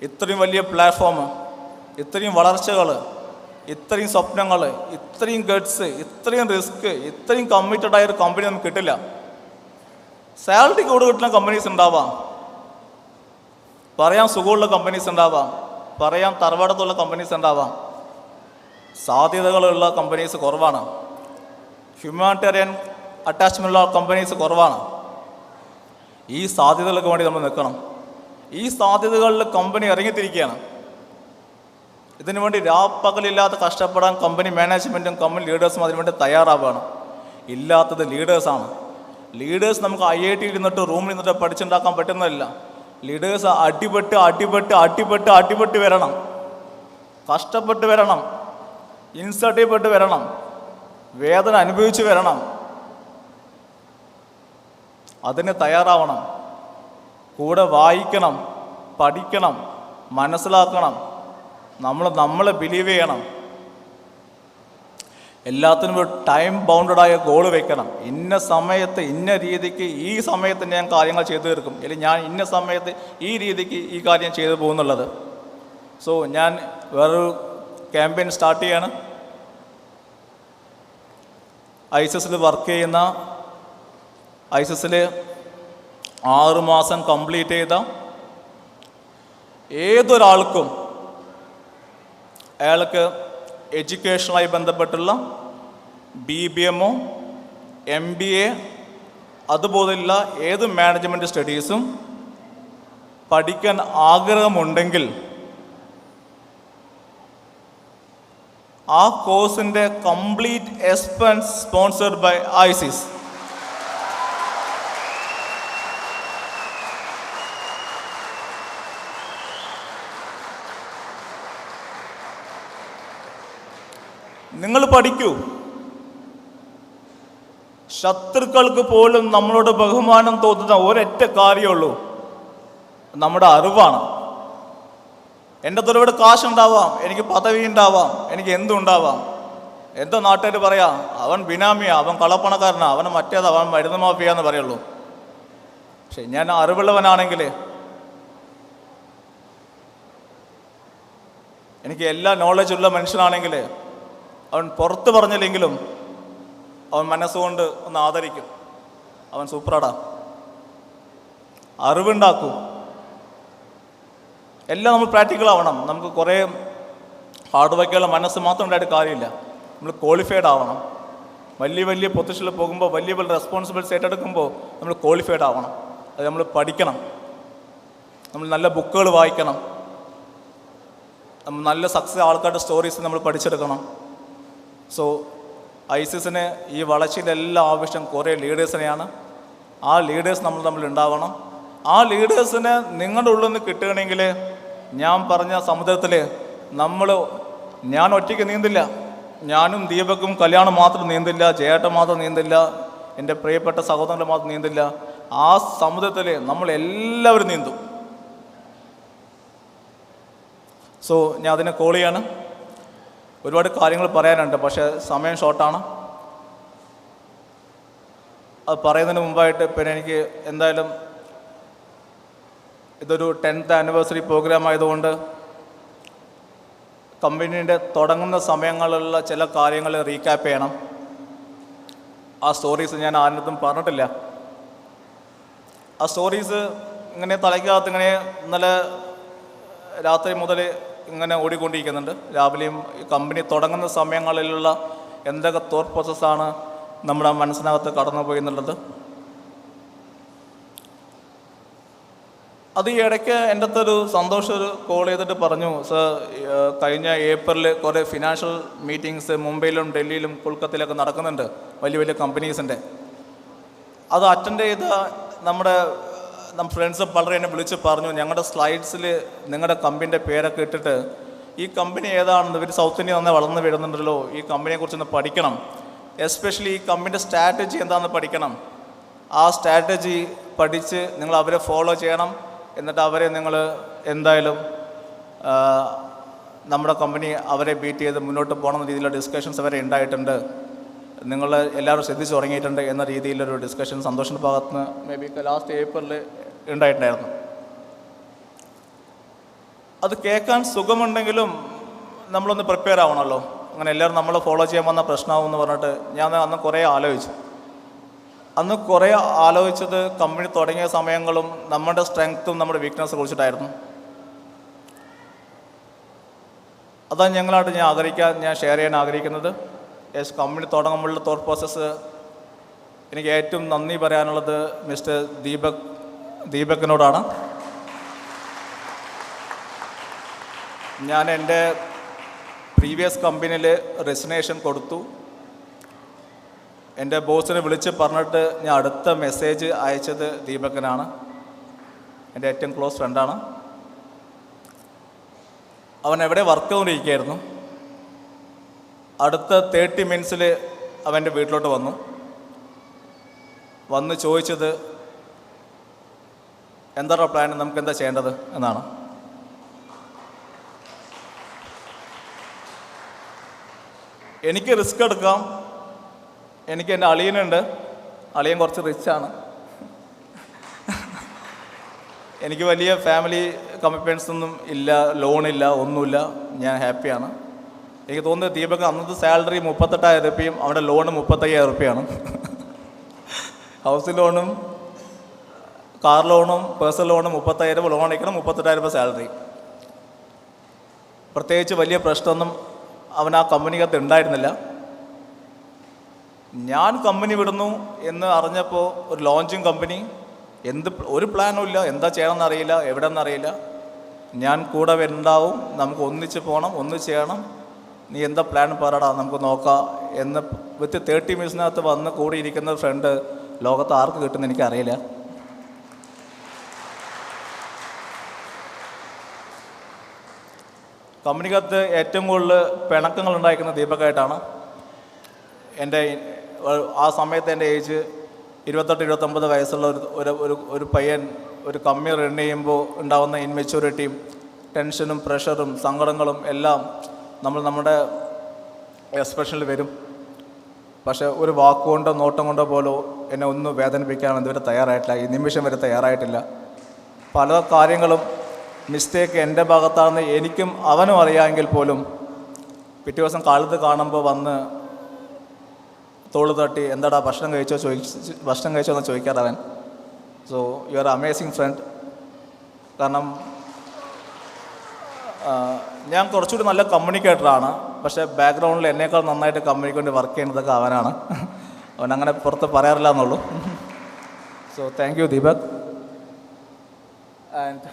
B: ഇത്രയും വലിയ പ്ലാറ്റ്ഫോം, ഇത്രയും വളർച്ചകൾ, ഇത്രയും സ്വപ്നങ്ങൾ, ഇത്രയും ഗഡ്സ്, ഇത്രയും റിസ്ക്, ഇത്രയും കമ്മിറ്റഡ് ആയൊരു കമ്പനി നമുക്ക് കിട്ടില്ല. സാലറി കൂടെ കിട്ടുന്ന കമ്പനീസ് ഉണ്ടാവാം, പറയാൻ സുഖമുള്ള കമ്പനീസ് ഉണ്ടാവാം, പറയാൻ തറവാടത്തുള്ള കമ്പനീസ് ഉണ്ടാവാം. സാധ്യതകളുള്ള കമ്പനീസ് കുറവാണ്. ഹ്യൂമാനിറ്റേറിയൻ അറ്റാച്ച്മെൻ്റുള്ള കമ്പനീസ് കുറവാണ്. ഈ സാധ്യതകൾക്ക് വേണ്ടി നമ്മൾ നിൽക്കണം. ഈ സാധ്യതകളിൽ കമ്പനി ഇറങ്ങിത്തിരിക്കുകയാണ്. ഇതിനു വേണ്ടി രാപ്പകലില്ലാതെ കഷ്ടപ്പെടാൻ കമ്പനി മാനേജ്മെൻറ്റും കമ്പനി ലീഡേഴ്സും അതിനുവേണ്ടി തയ്യാറാവുകയാണ്. ഇല്ലാത്തത് ലീഡേഴ്സാണ്. ലീഡേഴ്സ് നമുക്ക് IIT ഇരുന്നിട്ട് റൂമിൽ നിന്നിട്ട് പഠിച്ചുണ്ടാക്കാൻ പറ്റുന്നതല്ല. ലീഡേഴ്സ് അടിപെട്ട് വരണം, കഷ്ടപ്പെട്ട് വരണം, ഇൻസൾട്ട് ചെയ്യപ്പെട്ട് വരണം, വേദന അനുഭവിച്ച് വരണം. അതിന് തയ്യാറാവണം. കൂടെ വായിക്കണം, പഠിക്കണം, മനസ്സിലാക്കണം. നമ്മളെ ബിലീവ് ചെയ്യണം. എല്ലാത്തിനും ഒരു ടൈം ബൗണ്ടഡായ ഗോൾ വെക്കണം. ഇന്ന സമയത്ത് ഇന്ന രീതിക്ക് ഈ സമയത്ത് ഞാൻ കാര്യങ്ങൾ ചെയ്തു തീർക്കും, അല്ലെങ്കിൽ ഞാൻ ഇന്ന സമയത്ത് ഈ രീതിക്ക് ഈ കാര്യം ചെയ്തു പോകുന്നുള്ളത്. സോ ഞാൻ വേറൊരു ക്യാമ്പയിൻ സ്റ്റാർട്ട് ചെയ്യാണ്. ISSൽ വർക്ക് ചെയ്യുന്ന, ISSൽ 6 മാസം കംപ്ലീറ്റ് ചെയ്ത ഏതൊരാൾക്കും അയാൾക്ക് എഡ്യൂക്കേഷനുമായി ബന്ധപ്പെട്ടുള്ള BBMO, MBA അതുപോലുള്ള ഏത് മാനേജ്മെൻറ്റ് സ്റ്റഡീസും പഠിക്കാൻ ആഗ്രഹമുണ്ടെങ്കിൽ ആ കോഴ്സിൻ്റെ complete expense sponsored by ISIS. നിങ്ങൾ പഠിക്കൂ. ശത്രുക്കൾക്ക് പോലും നമ്മളോട് ബഹുമാനം തോന്നുന്ന ഒരൊറ്റ കാര്യമുള്ളൂ, നമ്മുടെ അറിവാണ്. എൻ്റെ തൊരുപാട് കാശുണ്ടാവാം, എനിക്ക് പദവി ഉണ്ടാവാം, എനിക്ക് എന്തുണ്ടാവാം. എന്താ നാട്ടുകാർ പറയാ, അവൻ ബിനാമിയാ, അവൻ കള്ളപ്പണക്കാരനാ, അവൻ മറ്റേതാ, അവൻ മരുന്ന് മാഫിയാന്ന് പറയുള്ളൂ. പക്ഷെ ഞാൻ അറിവുള്ളവനാണെങ്കിൽ, എനിക്ക് എല്ലാ നോളജുള്ള മനുഷ്യനാണെങ്കിൽ, അവൻ പുറത്ത് പറഞ്ഞില്ലെങ്കിലും അവൻ മനസ്സുകൊണ്ട് ഒന്ന് ആദരിക്കും. അവൻ സൂപ്പറാടാ. അറിവുണ്ടാക്കൂ. എല്ലാം നമ്മൾ പ്രാക്ടിക്കൽ ആവണം. നമുക്ക് കുറേ ഹാർഡ് വർക്കുള്ള മനസ്സ് മാത്രം ഉണ്ടായിട്ട് കാര്യമില്ല. നമ്മൾ ക്വാളിഫൈഡ് ആവണം. വലിയ വലിയ പൊസിഷനിൽ പോകുമ്പോൾ, വലിയ വലിയ റെസ്പോൺസിബിലിറ്റി ഏറ്റെടുക്കുമ്പോൾ നമ്മൾ ക്വാളിഫൈഡ് ആവണം. അത് നമ്മൾ പഠിക്കണം. നമ്മൾ നല്ല ബുക്കുകൾ വായിക്കണം. നമ്മൾ നല്ല സക്സസ് ആൾക്കാരുടെ സ്റ്റോറീസ് നമ്മൾ പഠിച്ചെടുക്കണം. സോ ISISന് ഈ വളർച്ചയുടെ എല്ലാ ആവശ്യം കുറേ ലീഡേഴ്സിനെയാണ്. ആ ലീഡേഴ്സ് നമ്മൾ തമ്മിൽ ഉണ്ടാവണം. ആ ലീഡേഴ്സിന് നിങ്ങളുടെ ഉള്ളിൽ നിന്ന് കിട്ടുകയാണെങ്കിൽ, ഞാൻ പറഞ്ഞ സമുദ്രത്തിൽ ഞാൻ ഒറ്റയ്ക്ക് നീന്തില്ല. ഞാനും ദീപക്കും കല്യാണം മാത്രം നീന്തില്ല, ജയേട്ടൻ മാത്രം നീന്തില്ല, എൻ്റെ പ്രിയപ്പെട്ട സഹോദരങ്ങൾ മാത്രം നീന്തില്ല. ആ സമുദ്രത്തിൽ നമ്മൾ എല്ലാവരും നീന്തും. സോ ഞാൻ അതിനെ കോൾ ചെയ്യാണ്. ഒരുപാട് കാര്യങ്ങൾ പറയാനുണ്ട്, പക്ഷേ സമയം ഷോർട്ടാണ്. അത് പറയുന്നതിന് മുമ്പായിട്ട് പിന്നെ എനിക്ക് എന്തായാലും ഇതൊരു 10th ആനിവേഴ്സറി പ്രോഗ്രാം ആയതുകൊണ്ട് കമ്പനീൻ്റെ തുടങ്ങുന്ന സമയങ്ങളിലുള്ള ചില കാര്യങ്ങൾ റീക്യാപ്പ് ചെയ്യണം. ആ സ്റ്റോറീസ് ഞാൻ ആരും പറഞ്ഞിട്ടില്ല. ആ സ്റ്റോറീസ് ഇങ്ങനെ തലയ്ക്കകത്ത് ഇങ്ങനെ ഇന്നലെ രാത്രി മുതൽ ഇങ്ങനെ ഓടിക്കൊണ്ടിരിക്കുന്നുണ്ട്. രാവിലെയും ഈ കമ്പനി തുടങ്ങുന്ന സമയങ്ങളിലുള്ള എന്തൊക്കെ തോട്ട് പ്രോസസ്സാണ് നമ്മുടെ മനസ്സിനകത്ത് കടന്നുപോയി എന്നുള്ളത്. അത് ഈ ഇടയ്ക്ക് എൻ്റെ അടുത്തൊരു സന്തോഷം ഒരു കോൾ ചെയ്തിട്ട് പറഞ്ഞു, സർ കഴിഞ്ഞ ഏപ്രിലിൽ കുറേ ഫിനാൻഷ്യൽ മീറ്റിങ്സ് മുംബൈയിലും ഡൽഹിയിലും കൊൽക്കത്തയിലൊക്കെ നടക്കുന്നുണ്ട്, വലിയ വലിയ കമ്പനീസിൻ്റെ. അത് അറ്റൻഡ് ചെയ്ത നമ്മുടെ ഫ്രണ്ട്സ് പലരും എന്നെ വിളിച്ച് പറഞ്ഞു, ഞങ്ങളുടെ സ്ലൈഡ്സിൽ നിങ്ങളുടെ കമ്പനീൻ്റെ പേരൊക്കെ ഇട്ടിട്ട് ഈ കമ്പനി ഏതാണെന്ന്, ഇവർ സൗത്ത് ഇന്ത്യ നന്നായി വളർന്നു വരുന്നുണ്ടല്ലോ, ഈ കമ്പനിയെക്കുറിച്ചൊന്ന് പഠിക്കണം, എസ്പെഷ്യലി ഈ കമ്പനിയുടെ സ്ട്രാറ്റജി എന്താണെന്ന് പഠിക്കണം. ആ സ്ട്രാറ്റജി പഠിച്ച് നിങ്ങൾ അവരെ ഫോളോ ചെയ്യണം. എന്നിട്ട് അവരെ നിങ്ങൾ എന്തായാലും നമ്മുടെ കമ്പനി അവരെ ബീറ്റ് ചെയ്ത് മുന്നോട്ട് പോകണം എന്ന രീതിയിലുള്ള ഡിസ്കഷൻസ് വരെ ഉണ്ടായിട്ടുണ്ട്. നിങ്ങൾ എല്ലാവരും ശ്രദ്ധിച്ച് തുടങ്ങിയിട്ടുണ്ട് എന്ന രീതിയിലൊരു ഡിസ്കഷൻ സന്തോഷിൻ്റെ ഭാഗത്ത് നിന്ന് മേ ബി ലാസ്റ്റ് ഏപ്രിലിൽ ഉണ്ടായിട്ടുണ്ടായിരുന്നു. അത് കേൾക്കാൻ സുഖമുണ്ടെങ്കിലും നമ്മളൊന്ന് പ്രിപ്പയർ ആവണമല്ലോ. അങ്ങനെ എല്ലാവരും നമ്മൾ ഫോളോ ചെയ്യാൻ വന്ന പ്രശ്നമാവും എന്ന് പറഞ്ഞിട്ട് ഞാൻ അന്ന് കുറേ ആലോചിച്ചത് കമ്പനി തുടങ്ങിയ സമയങ്ങളും നമ്മുടെ സ്ട്രെങ്ത്തും നമ്മുടെ വീക്ക്നെസ്സും കുറിച്ചിട്ടായിരുന്നു. അതാണ് ഞാൻ ഷെയർ ചെയ്യാൻ ആഗ്രഹിക്കുന്നത്. കമ്പനി തുടങ്ങുമ്പോഴുള്ള തോട്ട് പ്രോസസ്സ് എനിക്ക് ഏറ്റവും നന്ദി പറയാനുള്ളത് മിസ്റ്റർ ദീപകിനോടാണ്. ഞാൻ എൻ്റെ പ്രീവിയസ് കമ്പനിയിൽ റെസിഗ്നേഷൻ കൊടുത്തു. എൻ്റെ ബോസിനെ വിളിച്ച് പറഞ്ഞിട്ട് ഞാൻ അടുത്ത മെസ്സേജ് അയച്ചത് ദീപകനാണ്. എൻ്റെ ഏറ്റവും ക്ലോസ് ഫ്രണ്ടാണ്. അവൻ എവിടെ വർക്ക് ചെയ്തുകൊണ്ടിരിക്കുകയായിരുന്നു. അടുത്ത 30 മിനിറ്റ്സിൽ അവൻ്റെ വീട്ടിലോട്ട് വന്ന് ചോദിച്ചത്, എന്താണ് പ്ലാൻ, നമുക്ക് എന്താ ചെയ്യേണ്ടത് എന്നാണ്. എനിക്ക് റിസ്ക് എടുക്കാം. എനിക്ക് എൻ്റെ അളിയനുണ്ട്. അളിയൻ കുറച്ച് റിച്ചാണ്. എനിക്ക് വലിയ ഫാമിലി കമ്മിറ്റ്മെൻറ്റ്സ് ഒന്നും ഇല്ല, ലോണില്ല, ഒന്നുമില്ല. ഞാൻ ഹാപ്പിയാണ്. എനിക്ക് തോന്നുന്നത് ദീപക് അന്നത്തെ സാലറി 38,000 രൂപയും അവൻ്റെ ലോണ് 35,000 രൂപയാണ്. ഹൗസ് ലോണും കാർ ലോണും പേഴ്സണൽ ലോണും 35,000 ലോൺ അടിക്കണം, 38,000 രൂപ സാലറി. പ്രത്യേകിച്ച് വലിയ പ്രശ്നമൊന്നും അവൻ ആ കമ്പനിക്കകത്ത് ഉണ്ടായിരുന്നില്ല. ഞാൻ കമ്പനി വിടുന്നു എന്ന് അറിഞ്ഞപ്പോൾ ഒരു ലോഞ്ചിങ് കമ്പനി, ഒരു പ്ലാനും ഇല്ല, എന്താ ചെയ്യണമെന്ന് അറിയില്ല, എവിടെ നിന്നറിയില്ല. ഞാൻ കൂടെ ഉണ്ടാവും, നമുക്ക് ഒന്നിച്ച് പോകണം, ഒന്നിച്ച് ചെയ്യണം, നീ എന്താ പ്ലാൻ പറയടാ, നമുക്ക് നോക്കാം എന്ന് വിത്ത് 30 മിനിറ്റ്സിനകത്ത് വന്ന് കൂടിയിരിക്കുന്ന ഫ്രണ്ട് ലോകത്ത് ആർക്ക് കിട്ടുമെന്ന് എനിക്കറിയില്ല. കമ്പനിക്കകത്ത് ഏറ്റവും കൂടുതൽ പിണക്കങ്ങൾ ഉണ്ടായിരിക്കുന്ന ദീപകായിട്ടാണ്. ആ സമയത്ത് എൻ്റെ ഏജ് 28-29 വയസ്സുള്ള ഒരു പയ്യൻ ഒരു കമ്പനി റൺ ചെയ്യുമ്പോൾ ഉണ്ടാകുന്ന ഇൻമെച്യൂരിറ്റിയും ടെൻഷനും പ്രഷറും സങ്കടങ്ങളും എല്ലാം നമ്മുടെ എക്സ്പ്രഷനിൽ വരും. പക്ഷേ ഒരു വാക്കുകൊണ്ടോ നോട്ടം കൊണ്ടോ പോലോ എന്നെ ഒന്നും വേദനിപ്പിക്കാൻ ഇതുവരെ തയ്യാറായിട്ടില്ല, ഈ നിമിഷം വരെ തയ്യാറായിട്ടില്ല. പല കാര്യങ്ങളും മിസ്റ്റേക്ക് എൻ്റെ ഭാഗത്താണെന്ന് എനിക്കും അവനും അറിയാമെങ്കിൽ പോലും പിറ്റേ ദിവസം കാലത്ത് കാണുമ്പോൾ വന്ന് തോള് തട്ടി എന്താടാ ഭക്ഷണം കഴിച്ചോ എന്ന് ചോദിക്കാറവൻ. So you are amazing friend. കാരണം ഞാൻ കുറച്ചുകൂടി നല്ല കമ്മ്യൂണിക്കേറ്ററാണ്, പക്ഷേ ബാക്ക്ഗ്രൗണ്ടിൽ എന്നേക്കാൾ നന്നായിട്ട് കമ്പനിക്ക് വേണ്ടി വർക്ക് ചെയ്യുന്നതൊക്കെ അവനാണ്. അവനങ്ങനെ പുറത്ത് പറയാറില്ല എന്നുള്ളൂ. So thank you Deepak. And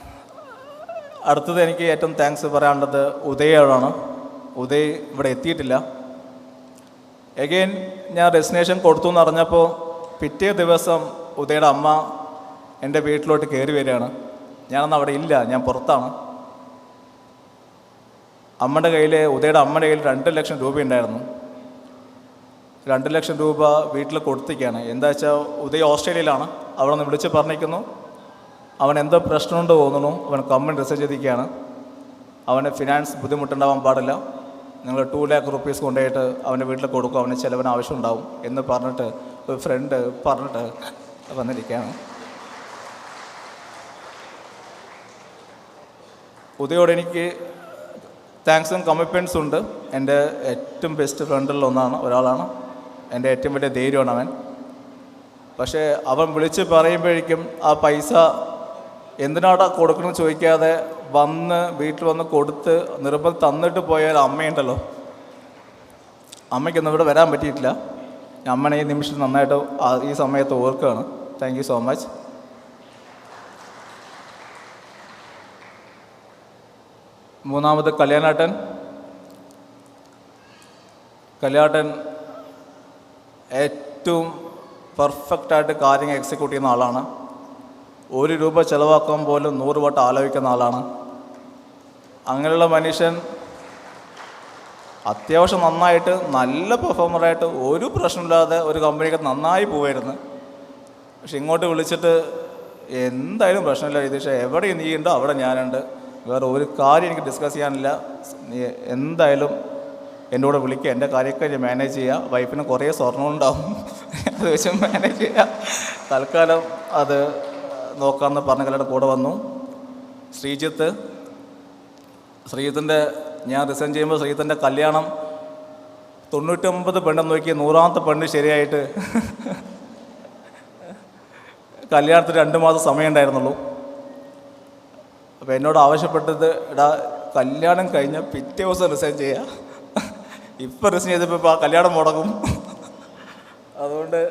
B: അടുത്തത് എനിക്ക് ഏറ്റവും താങ്ക്സ് പറയാനുള്ളത് ഉദയോടാണ്. ഉദയ് ഇവിടെ എത്തിയിട്ടില്ല. എഗെയിൻ ഞാൻ റെസിഗ്നേഷൻ കൊടുത്തു എന്ന് അറിഞ്ഞപ്പോൾ പിറ്റേ ദിവസം ഉദയുടെ അമ്മ എൻ്റെ വീട്ടിലോട്ട് കയറി വരികയാണ്. ഞാനന്ന് അവിടെ ഇല്ല, ഞാൻ പുറത്താണ്. ഉദയുടെ അമ്മയുടെ കയ്യിൽ 2 ലക്ഷം രൂപ ഉണ്ടായിരുന്നു. 2 ലക്ഷം രൂപ വീട്ടിൽ കൊടുത്തിരിക്കുകയാണ്. എന്താ വെച്ചാൽ ഉദയ് ഓസ്ട്രേലിയയിലാണ്. അവിടെ നിന്ന് വിളിച്ച് പറഞ്ഞിരിക്കുന്നു, അവൻ എന്തോ പ്രശ്നമുണ്ട് തോന്നുന്നു, അവൻ കമ്പനി റിസൈൻ ചെയ്തിരിക്കുകയാണ്. അവന് ഫിനാൻസ് ബുദ്ധിമുട്ടുണ്ടാവാൻ പാടില്ല, നിങ്ങൾ 2 lakh rupees കൊണ്ടുപോയിട്ട് അവൻ്റെ വീട്ടിൽ കൊടുക്കും, അവന് ചിലവിന് ആവശ്യമുണ്ടാവും എന്ന് പറഞ്ഞിട്ട് ഒരു ഫ്രണ്ട് പറഞ്ഞിട്ട് വന്നിരിക്കുകയാണ്. ഉദയോട് എനിക്ക് താങ്ക്സും കമ്മിറ്റ്മെൻറ്റ്സും ഉണ്ട്. എൻ്റെ ഏറ്റവും ബെസ്റ്റ് ഫ്രണ്ടിൽ ഒരാളാണ്, എൻ്റെ ഏറ്റവും വലിയ ധൈര്യമാണ് അവൻ. പക്ഷേ അവൻ വിളിച്ച് പറയുമ്പോഴേക്കും ആ പൈസ എന്തിനാടാ കൊടുക്കണമെന്ന് ചോദിക്കാതെ വീട്ടിൽ വന്ന് കൊടുത്ത് നിർബന്ധം തന്നിട്ട് പോയാൽ അമ്മയുണ്ടല്ലോ, അമ്മയ്ക്കൊന്നും ഇവിടെ വരാൻ പറ്റിയിട്ടില്ല. അമ്മനെ ഈ നിമിഷം നന്നായിട്ട് ഈ സമയത്ത് ഓർക്കുകയാണ്. Thank you so much. മൂന്നാമത് കല്യാണേട്ടൻ ഏറ്റവും പെർഫെക്റ്റായിട്ട് കാര്യങ്ങൾ എക്സിക്യൂട്ട് ചെയ്യുന്ന ആളാണ്. 1 രൂപ ചിലവാക്കാൻ പോലും 100 വട്ടം ആലോചിക്കുന്ന ആളാണ്. അങ്ങനെയുള്ള മനുഷ്യൻ അത്യാവശ്യം നന്നായിട്ട് നല്ല പെർഫോമറായിട്ട് ഒരു പ്രശ്നമില്ലാതെ ഒരു കമ്പനിക്ക് നന്നായി പോവായിരുന്നു. പക്ഷെ ഇങ്ങോട്ട് വിളിച്ചിട്ട് എന്തായാലും പ്രശ്നമില്ല രതീഷ്, എവിടെ നീ ഉണ്ടോ അവിടെ ഞാനുണ്ട്, വേറെ ഒരു കാര്യം എനിക്ക് ഡിസ്കസ് ചെയ്യാനില്ല, നീ എന്തായാലും എൻ്റെ കൂടെ വിളിക്കുക, എൻ്റെ കാര്യമൊക്കെ ഞാൻ മാനേജ് ചെയ്യുക, വൈഫിന് കുറേ സ്വർണ്ണമുണ്ടാവും അത് വെച്ച് മാനേജ് ചെയ്യുക, തൽക്കാലം അത് നോക്കാമെന്ന് പറഞ്ഞ കല്യാണം കൂടെ വന്നു. ശ്രീജിത്തിൻ്റെ ഞാൻ റിസൈൻ ചെയ്യുമ്പോൾ ശ്രീജിത്തിൻ്റെ കല്യാണം 99 പെണ്ണെന്ന് നോക്കി 100ാമത്തെ പെണ്ണ് ശരിയായിട്ട് കല്യാണത്തിന് 2 മാസം സമയം ഉണ്ടായിരുന്നുള്ളൂ. അപ്പോൾ എന്നോട് ആവശ്യപ്പെട്ടത്, എടാ കല്യാണം കഴിഞ്ഞ പിറ്റേ ദിവസം റിസൈൻ ചെയ്യുക, ഇപ്പം റിസൈൻ ചെയ്തപ്പോൾ ആ കല്യാണം മുടങ്ങും. അതുകൊണ്ട്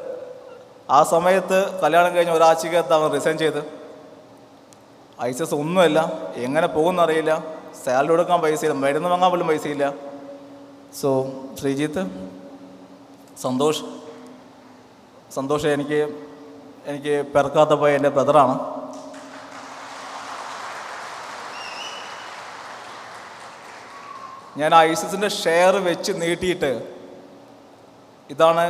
B: ആ സമയത്ത് കല്യാണം കഴിഞ്ഞ് ഒരാഴ്ചക്കകത്ത് അവൻ റിസൈൻ ചെയ്ത്. ഐസസ് ഒന്നുമല്ല, എങ്ങനെ പോകുമെന്നറിയില്ല, സാലറി കൊടുക്കാൻ പൈസയില്ല, മരുന്ന് വാങ്ങാൻ പോലും പൈസയില്ല. സോ ശ്രീജിത്ത്, സന്തോഷ് എനിക്ക് പിറക്കാത്ത പോയ എൻ്റെ ബ്രദറാണ്. ഞാൻ ഐസസിൻ്റെ ഷെയർ വെച്ച് നീട്ടിയിട്ട്, ഇതാണ്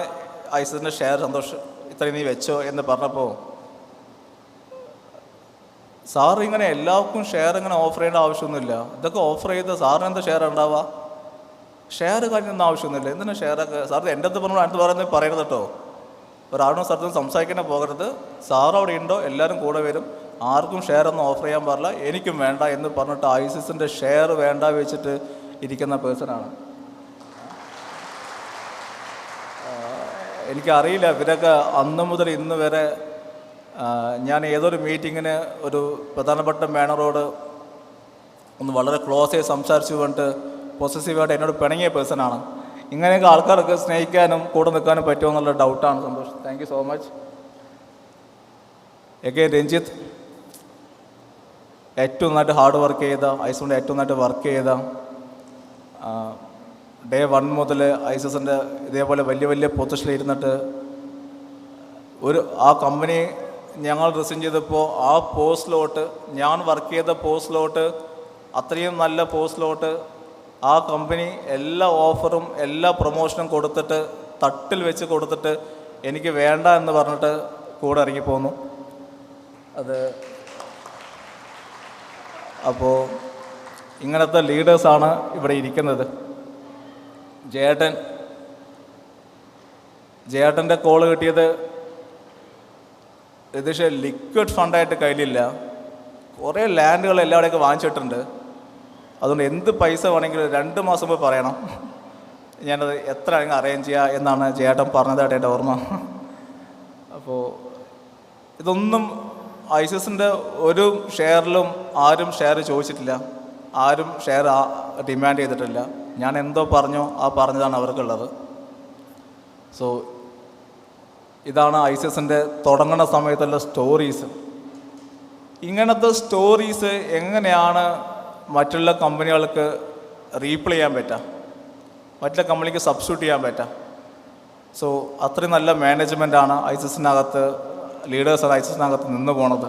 B: ഐസസിൻ്റെ ഷെയർ സന്തോഷ്, ഇത്രയും നീ വെച്ചോ എന്ന് പറഞ്ഞപ്പോൾ, സാർ ഇങ്ങനെ എല്ലാവർക്കും ഷെയർ ഇങ്ങനെ ഓഫർ ചെയ്യേണ്ട ആവശ്യമൊന്നുമില്ല, ഇതൊക്കെ ഓഫർ ചെയ്ത് സാറിന് എന്താ ഷെയർ ഉണ്ടാവുക, ഷെയർ കാര്യമൊന്നും ആവശ്യമൊന്നുമില്ല, എന്തിനാ ഷെയറൊക്കെ സാർ എൻ്റെ അടുത്ത് പറഞ്ഞു, അടുത്ത് പറയുന്നത് പറയരുത് കേട്ടോ, ഒരാളും സ്ഥലത്തും സംസാരിക്കാനേ പോകരുത്, സാർ അവിടെ ഉണ്ടോ എല്ലാവരും കൂടെ വരും, ആർക്കും ഷെയർ ഒന്നും ഓഫർ ചെയ്യാൻ പാടില്ല, എനിക്കും വേണ്ട എന്ന് പറഞ്ഞിട്ട് ഐസിസിൻ്റെ ഷെയർ വേണ്ട വെച്ചിട്ട് ഇരിക്കുന്ന പേഴ്സണാണ്. എനിക്കറിയില്ല ഇവരൊക്കെ അന്ന് മുതൽ ഇന്ന് വരെ, ഞാൻ ഏതൊരു മീറ്റിങ്ങിന് ഒരു പ്രധാനപ്പെട്ട മാനറോട് ഒന്ന് വളരെ ക്ലോസ് ആയി സംസാരിച്ചു കൊണ്ട് പൊസസീവായിട്ട് എന്നോട് പിണങ്ങിയ പേഴ്സണാണ്. ഇങ്ങനെയൊക്കെ ആൾക്കാർക്ക് സ്നേഹിക്കാനും കൂടെ നിൽക്കാനും പറ്റുമോ എന്നുള്ള ഡൗട്ടാണ്. സന്തോഷം, thank you so much. Ranjith ഏറ്റവും നന്നായിട്ട് ഹാർഡ് വർക്ക് ചെയ്ത, ഐസസിൻ്റെ ഏറ്റവും നന്നായിട്ട് വർക്ക് ചെയ്ത, ഡേ 1 മുതൽ ഐസസിൻ്റെ ഇതേപോലെ വലിയ വലിയ പൊസിഷനിൽ ഇരുന്നിട്ട് ആ കമ്പനി ഞങ്ങൾ റിസൈൻ ചെയ്തപ്പോൾ ആ പോസ്റ്റിലോട്ട്, ഞാൻ വർക്ക് ചെയ്ത പോസ്റ്റിലോട്ട്, അത്രയും നല്ല പോസ്റ്റിലോട്ട് ആ കമ്പനി എല്ലാ ഓഫറും എല്ലാ പ്രൊമോഷനും കൊടുത്തിട്ട് തട്ടിൽ വെച്ച് കൊടുത്തിട്ട് എനിക്ക് വേണ്ട എന്ന് പറഞ്ഞിട്ട് കൂടെ ഇറങ്ങിപ്പോന്നു. അപ്പോൾ ഇങ്ങനത്തെ ലീഡേഴ്സാണ് ഇവിടെ ഇരിക്കുന്നത്. ജയേട്ടൻ്റെ കോള് കിട്ടിയത്, രതീഷ് ലിക്വിഡ് ഫണ്ടായിട്ട് കയ്യിലില്ല, കുറേ ലാൻഡുകൾ എല്ലാവിടെയൊക്കെ വാങ്ങിച്ചിട്ടുണ്ട്, അതുകൊണ്ട് എന്ത് പൈസ വേണമെങ്കിലും 2 മാസം മുമ്പ് പറയണം, ഞാനത് എത്ര ആണെങ്കിൽ അറേഞ്ച് ചെയ്യുക എന്നാണ് ജയേട്ടൻ പറഞ്ഞതായിട്ട് എൻ്റെ ഓർമ്മ. അപ്പോൾ ഇതൊന്നും ഐസിസിൻ്റെ ഒരു ഷെയറിലും ആരും ഷെയർ ചോദിച്ചിട്ടില്ല, ആരും ഷെയർ ഡിമാൻഡ് ചെയ്തിട്ടില്ല, ഞാൻ എന്തോ പറഞ്ഞോ ആ പറഞ്ഞതാണ് അവർക്കുള്ളത്. സോ ഇതാണ് ഐസിസിൻ്റെ തുടങ്ങുന്ന സമയത്തുള്ള സ്റ്റോറീസ്. ഇങ്ങനത്തെ സ്റ്റോറീസ് എങ്ങനെയാണ് മറ്റുള്ള കമ്പനികൾക്ക് റീപ്ലേ ചെയ്യാൻ പറ്റുക, മറ്റുള്ള കമ്പനിക്ക് സബ്സ്റ്റിറ്റ്യൂട്ട് ചെയ്യാൻ പറ്റുക. സോ അത്രയും നല്ല മാനേജ്മെൻറ്റാണ് ഐസിസിനകത്ത്, ലീഡേഴ്സാണ് ഐസിസിനകത്ത് നിന്ന് പോണത്.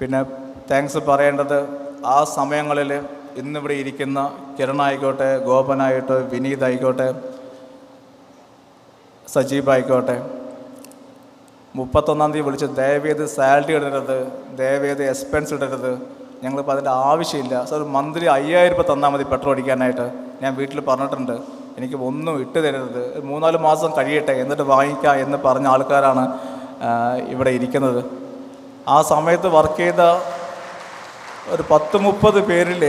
B: പിന്നെ താങ്ക്സ് പറയേണ്ടത് ആ സമയങ്ങളിൽ ഇന്നിവിടെ ഇരിക്കുന്ന കിരണായിക്കോട്ടെ, ഗോപനായിക്കോട്ടെ, വിനീത് ആയിക്കോട്ടെ, സജീബ് ആയിക്കോട്ടെ, 31-ാം തീയതി വിളിച്ച് ദയവേത് സാലറി ഇടരുത്, ദയവേത് എക്സ്പെൻസ് ഇടരുത്, ഞങ്ങളിപ്പോൾ അതിൻ്റെ ആവശ്യമില്ല സാർ, മന്ത്ലി 5000 രൂപ തന്നാൽ മതി പെട്രോൾ അടിക്കാനായിട്ട്. ഞാൻ വീട്ടിൽ പറഞ്ഞിട്ടുണ്ട്, എനിക്ക് ഒന്നും ഇട്ട് തരരുത്, 3-4 മാസം കഴിയട്ടെ എന്നിട്ട് വാങ്ങിക്കാം എന്ന് പറഞ്ഞ ആൾക്കാരാണ് ഇവിടെ ഇരിക്കുന്നത്. ആ സമയത്ത് വർക്ക് ചെയ്ത ഒരു 10-30 പേരിൽ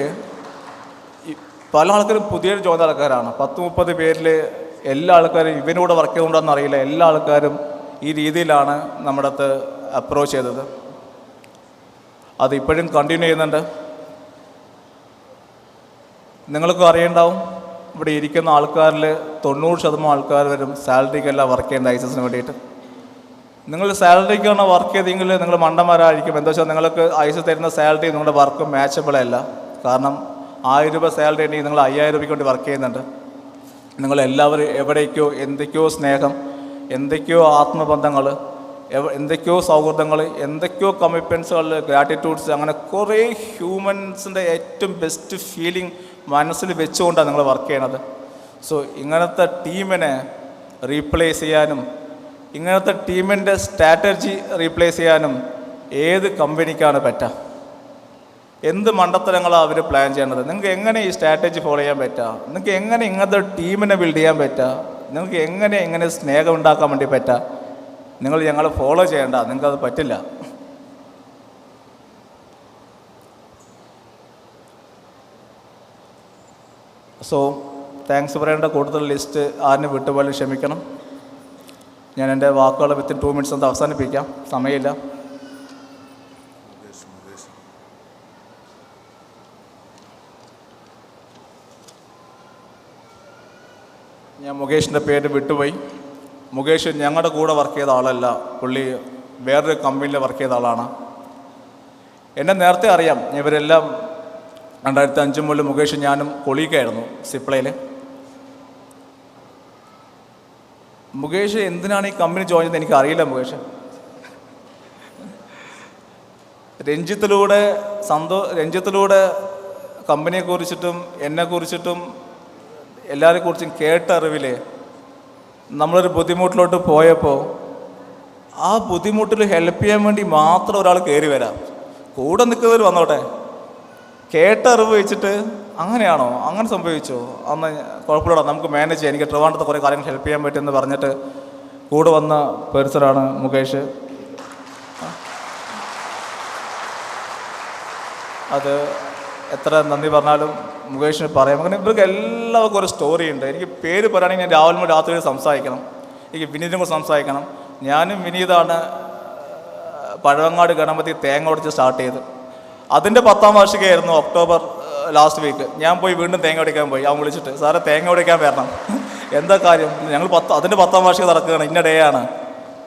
B: പല ആൾക്കാരും പുതിയ ജോയിൻ ആൾക്കാരാണ്. 10-30 പേരിൽ എല്ലാ ആൾക്കാരും ഇവനൂടെ വർക്ക് ചെയ്തുകൊണ്ടാണെന്ന് അറിയില്ല, എല്ലാ ആൾക്കാരും ഈ രീതിയിലാണ് നമ്മുടെ അടുത്ത് അപ്രോച്ച് ചെയ്തത്. അത് ഇപ്പോഴും കണ്ടിന്യൂ ചെയ്യുന്നുണ്ട്. നിങ്ങൾക്കും അറിയണ്ടാവും, ഇവിടെ ഇരിക്കുന്ന ആൾക്കാരിൽ 90% ആൾക്കാർ വരും സാലറിക്കല്ല വർക്ക് ചെയ്യുന്ന ഐസസിന് വേണ്ടിയിട്ട്. നിങ്ങൾ സാലറിക്കാണ് വർക്ക് ചെയ്തെങ്കിൽ നിങ്ങൾ മണ്ടന്മാരായിരിക്കും. എന്താ വെച്ചാൽ നിങ്ങൾക്ക് ഐസസ് തരുന്ന സാലറി നിങ്ങളുടെ വർക്ക് മാച്ചബിൾ അല്ല. കാരണം 1000 രൂപ സാലറി ഉണ്ടെങ്കിൽ നിങ്ങൾ 5000 രൂപയ്ക്ക് വേണ്ടി വർക്ക് ചെയ്യുന്നുണ്ട്. നിങ്ങളെല്ലാവരും എവിടേക്കോ എന്തൊക്കെയോ സ്നേഹം, എന്തൊക്കെയോ ആത്മബന്ധങ്ങൾ, എന്തൊക്കെയോ സൗഹൃദങ്ങൾ, എന്തൊക്കെയോ കമ്മിറ്റ്മെൻറ്റ്സുകൾ, ഗ്രാറ്റിറ്റ്യൂഡ്സ്, അങ്ങനെ കുറേ ഹ്യൂമൻസിൻ്റെ ഏറ്റവും ബെസ്റ്റ് ഫീലിംഗ് മനസ്സിൽ വെച്ചുകൊണ്ടാണ് നിങ്ങൾ വർക്ക് ചെയ്യണത്. സോ ഇങ്ങനത്തെ ടീമിനെ റീപ്ലേസ് ചെയ്യാനും ഇങ്ങനത്തെ ടീമിൻ്റെ സ്ട്രാറ്റജി റീപ്ലേസ് ചെയ്യാനും ഏത് കമ്പനിക്കാണ് പറ്റുക? എന്ത് മണ്ടത്തരങ്ങളാണ് അവർ പ്ലാൻ ചെയ്യണത്? നിങ്ങൾക്ക് എങ്ങനെ ഈ സ്ട്രാറ്റജി ഫോളോ ചെയ്യാൻ പറ്റുക? നിങ്ങൾക്ക് എങ്ങനെ ഇങ്ങനത്തെ ടീമിനെ ബിൽഡ് ചെയ്യാൻ പറ്റുക? നിങ്ങൾക്ക് എങ്ങനെ സ്നേഹം ഉണ്ടാക്കാൻ വേണ്ടി പറ്റുക? നിങ്ങൾ ഞങ്ങളെ ഫോളോ ചെയ്യേണ്ട, നിങ്ങൾക്കത് പറ്റില്ല. സോ താങ്ക്സ് പറയേണ്ട കൂടുതൽ ലിസ്റ്റ് ആരിന് വിട്ടുപോലും ക്ഷമിക്കണം. ഞാൻ എൻ്റെ വാക്കുകൾ വിത്തിൻ 2 minutes ഒന്ന് അവസാനിപ്പിക്കാം, സമയമില്ല. ഞാൻ മുകേഷിൻ്റെ പേര് വിട്ടുപോയി. മുകേഷ് ഞങ്ങളുടെ കൂടെ വർക്ക് ചെയ്ത ആളല്ല, പുള്ളി വേറൊരു കമ്പനിയിൽ വർക്ക് ചെയ്ത ആളാണ്. എന്നെ നേരത്തെ അറിയാം. ഇവരെല്ലാം 2005 മുതൽ മുകേഷ് ഞാനും കൊളീഗായിരുന്നു സിപ്ലയിൽ. മുകേഷ് എന്തിനാണ് ഈ കമ്പനി ജോയിൻ ചെയ്തത് എനിക്കറിയില്ല. മുകേഷ് രഞ്ജിത്തിലൂടെ കമ്പനിയെക്കുറിച്ചിട്ടും എന്നെക്കുറിച്ചിട്ടും എല്ലാവരെക്കുറിച്ചും കേട്ട അറിവിൽ നമ്മളൊരു ബുദ്ധിമുട്ടിലോട്ട് പോയപ്പോൾ ആ ബുദ്ധിമുട്ടിൽ ഹെൽപ്പ് ചെയ്യാൻ വേണ്ടി മാത്രം ഒരാൾ കയറി വരാം. കൂടെ നിൽക്കുന്നവർ വന്നോട്ടെ. കേട്ട അറിവ് വെച്ചിട്ട് അങ്ങനെയാണോ, അങ്ങനെ സംഭവിച്ചോ, അന്ന് കുഴപ്പമില്ല, നമുക്ക് മാനേജ് ചെയ്യാം, എനിക്ക് ട്രിവാൻഡ്രത്ത് കുറേ കാര്യങ്ങൾ ഹെൽപ്പ് ചെയ്യാൻ പറ്റുമെന്ന് പറഞ്ഞിട്ട് കൂടെ വന്ന പേഴ്സണാണ് മുകേഷ്. അത് എത്ര നന്ദി പറഞ്ഞാലും മുകേഷിന് പറയാം. അങ്ങനെ ഇവർക്ക് എല്ലാവർക്കും ഒരു സ്റ്റോറി ഉണ്ട്. എനിക്ക് പേര് പറയുകയാണെങ്കിൽ ഞാൻ രാവിലെ രാത്രി സംസാരിക്കണം. എനിക്ക് വിനീതിനെ കൂടെ സംസാരിക്കണം. ഞാനും വിനീതാണ് പഴവങ്ങാട് ഗണപതി തേങ്ങ ഉടച്ച് സ്റ്റാർട്ട് ചെയ്ത്. അതിൻ്റെ 10ാം വാർഷികമായിരുന്നു ഒക്ടോബർ ലാസ്റ്റ് വീക്ക്. ഞാൻ പോയി വീണ്ടും തേങ്ങ ഉടയ്ക്കാൻ പോയി. അവൻ വിളിച്ചിട്ട്, സാറേ തേങ്ങ ഉടയ്ക്കാൻ വരണം. എന്താ കാര്യം? ഞങ്ങൾ അതിൻ്റെ 10ാം വാർഷിക നടക്കുകയാണ്, ഇന്ന ഡേ ആണ്.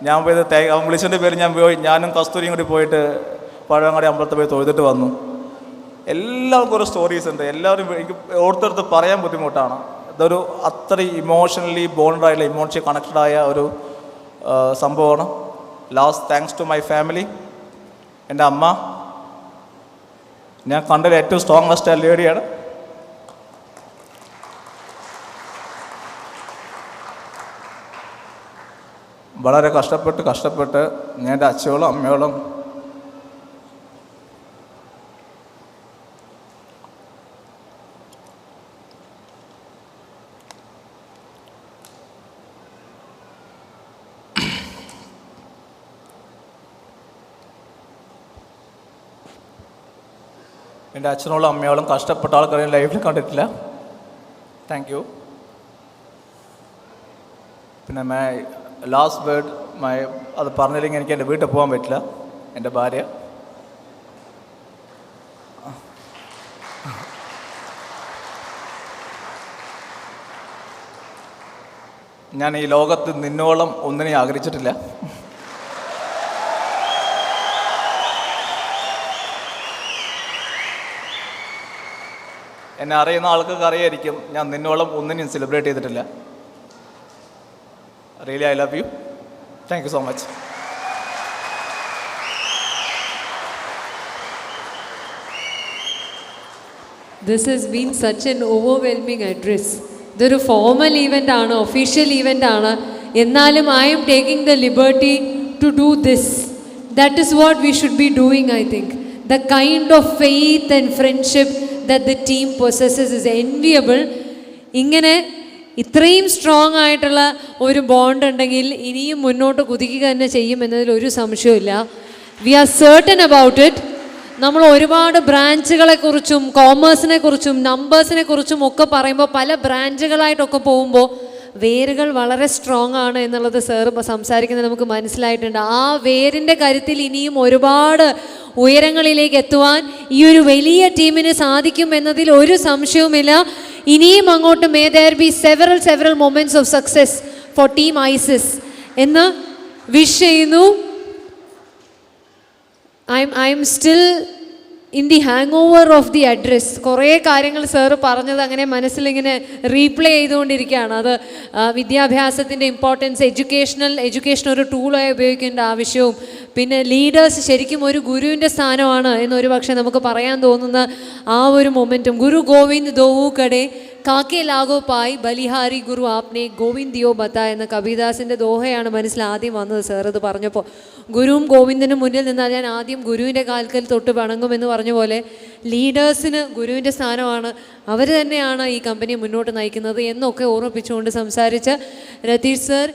B: ഞാൻ പോയത് അവൻ വിളിച്ചതിൻ്റെ പേര് ഞാൻ പോയി. ഞാനും കസ്തൂരിയും കൂടി പോയിട്ട് പഴവങ്ങാടി അമ്പലത്തിൽ പോയി തൊഴുതിട്ട് വന്നു. എല്ലാവർക്കും ഒരു സ്റ്റോറീസ് ഉണ്ട്. എല്ലാവരും എനിക്ക് ഓർത്തെടുത്ത് പറയാൻ ബുദ്ധിമുട്ടാണ്. ഇതൊരു അത്ര ഇമോഷണലി ബോണ്ടഡായിട്ടുള്ള ഇമോഷണലി കണക്റ്റഡായ ഒരു സംഭവമാണ്. Last thanks to my family. എൻ്റെ അമ്മ ഞാൻ കണ്ടതിൽ ഏറ്റവും സ്ട്രോങ്ങസ്റ്റ് ലേഡിയാണ്. വളരെ കഷ്ടപ്പെട്ട് ഞാൻ എൻ്റെ അച്ഛയോളം അമ്മയോളം എൻ്റെ അച്ഛനോളം അമ്മയോളം കഷ്ടപ്പെട്ട ആൾക്കാരെ ലൈഫിൽ കണ്ടിട്ടില്ല. Thank you. പിന്നെ ലാസ്റ്റ് വേർഡ് അത് പറഞ്ഞില്ലെങ്കിൽ എനിക്ക് എൻ്റെ വീട്ടിൽ പോകാൻ പറ്റില്ല. എൻ്റെ ഭാര്യ, ഞാൻ ഈ ലോകത്ത് നിന്നോളം ഒന്നിനെയും ആഗ്രഹിച്ചിട്ടില്ല. എന്നെ അറിയുന്ന ആൾക്കൊക്കെ അറിയായിരിക്കും, ഞാൻ നിന്നോളം ഒന്നിനും സെലിബ്രേറ്റ് ചെയ്തിട്ടില്ല. Really I love you. Thank you so much.
A: This has been such an overwhelming address. ഇതൊരു ഫോർമൽ ഈവൻ്റ് ആണ്, ഒഫീഷ്യൽ ഈവൻ്റ് ആണ്. എന്നാലും I am taking the liberty to do this. That is what we should be doing. I think the kind of faith and friendship that the team possesses is enviable. ഇങ്ങനെ ഇത്രയും strong ആയിട്ടുള്ള ഒരു bond ഉണ്ടെങ്കിൽ ഇനിയും മുന്നോട്ട് കുതിക്കുക തന്നെ ചെയ്യും എന്നതിൽ ഒരു സംശയമില്ല. We are certain about it. നമ്മൾ ഒരുപാട് ബ്രാഞ്ചുകളെക്കുറിച്ചും കോമേഴ്സിനെ കുറിച്ചും നമ്പേഴ്സിനെ കുറിച്ചും ഒക്കെ പറയുമ്പോൾ പല ബ്രാഞ്ചുകളായിട്ടൊക്കെ പോകുമ്പോൾ വേരുകൾ വളരെ സ്ട്രോങ് ആണ് എന്നുള്ളത് സാറ് സംസാരിക്കുന്നത് നമുക്ക് മനസ്സിലായിട്ടുണ്ട്. ആ വേരിൻ്റെ കരുത്തിൽ ഇനിയും ഒരുപാട് ഉയരങ്ങളിലേക്ക് എത്തുവാൻ ഈ ഒരു വലിയ ടീമിന് സാധിക്കും എന്നതിൽ ഒരു സംശയവുമില്ല. ഇനിയും അങ്ങോട്ട് may there be several moments of success for team Isis എന്ന് വിഷ് ചെയ്യുന്നു. I am still in the hangover of the address. കുറേ കാര്യങ്ങൾ സാറ് പറഞ്ഞത് അങ്ങനെ മനസ്സിലിങ്ങനെ റീപ്ലേ ചെയ്തുകൊണ്ടിരിക്കുകയാണ്. അത് വിദ്യാഭ്യാസത്തിൻ്റെ ഇമ്പോർട്ടൻസ്, എഡ്യൂക്കേഷൻ ഒരു ടൂളായി ഉപയോഗിക്കേണ്ട ആവശ്യവും, പിന്നെ ലീഡേഴ്സ് ശരിക്കും ഒരു ഗുരുവിൻ്റെ സ്ഥാനമാണ് എന്നൊരു പക്ഷേ നമുക്ക് പറയാൻ തോന്നുന്ന ആ ഒരു മൊമെൻറ്റും. ഗുരു ഗോവിന്ദ് ദോവു കടേ കാക്കെ ലാഗോ പായ് ബലിഹാരി ഗുരു ആപ്നെ ഗോവിന്ദ് ദിയോ ബത്ത എന്ന കബീദാസിൻ്റെ ദോഹയാണ് മനസ്സിൽ ആദ്യം വന്നത് സാർ ഇത് പറഞ്ഞപ്പോൾ. ഗുരുവും ഗോവിന്ദനും മുന്നിൽ നിന്നാൽ ഞാൻ ആദ്യം ഗുരുവിൻ്റെ കാൽക്കൽ തൊട്ട് വണങ്ങുമെന്ന് പറഞ്ഞ പോലെ ലീഡേഴ്സിന് ഗുരുവിൻ്റെ സ്ഥാനമാണ്, അവർ തന്നെയാണ് ഈ കമ്പനി മുന്നോട്ട് നയിക്കുന്നത് എന്നൊക്കെ ഓർമ്മിപ്പിച്ചുകൊണ്ട് സംസാരിച്ച രതീഷ് സർ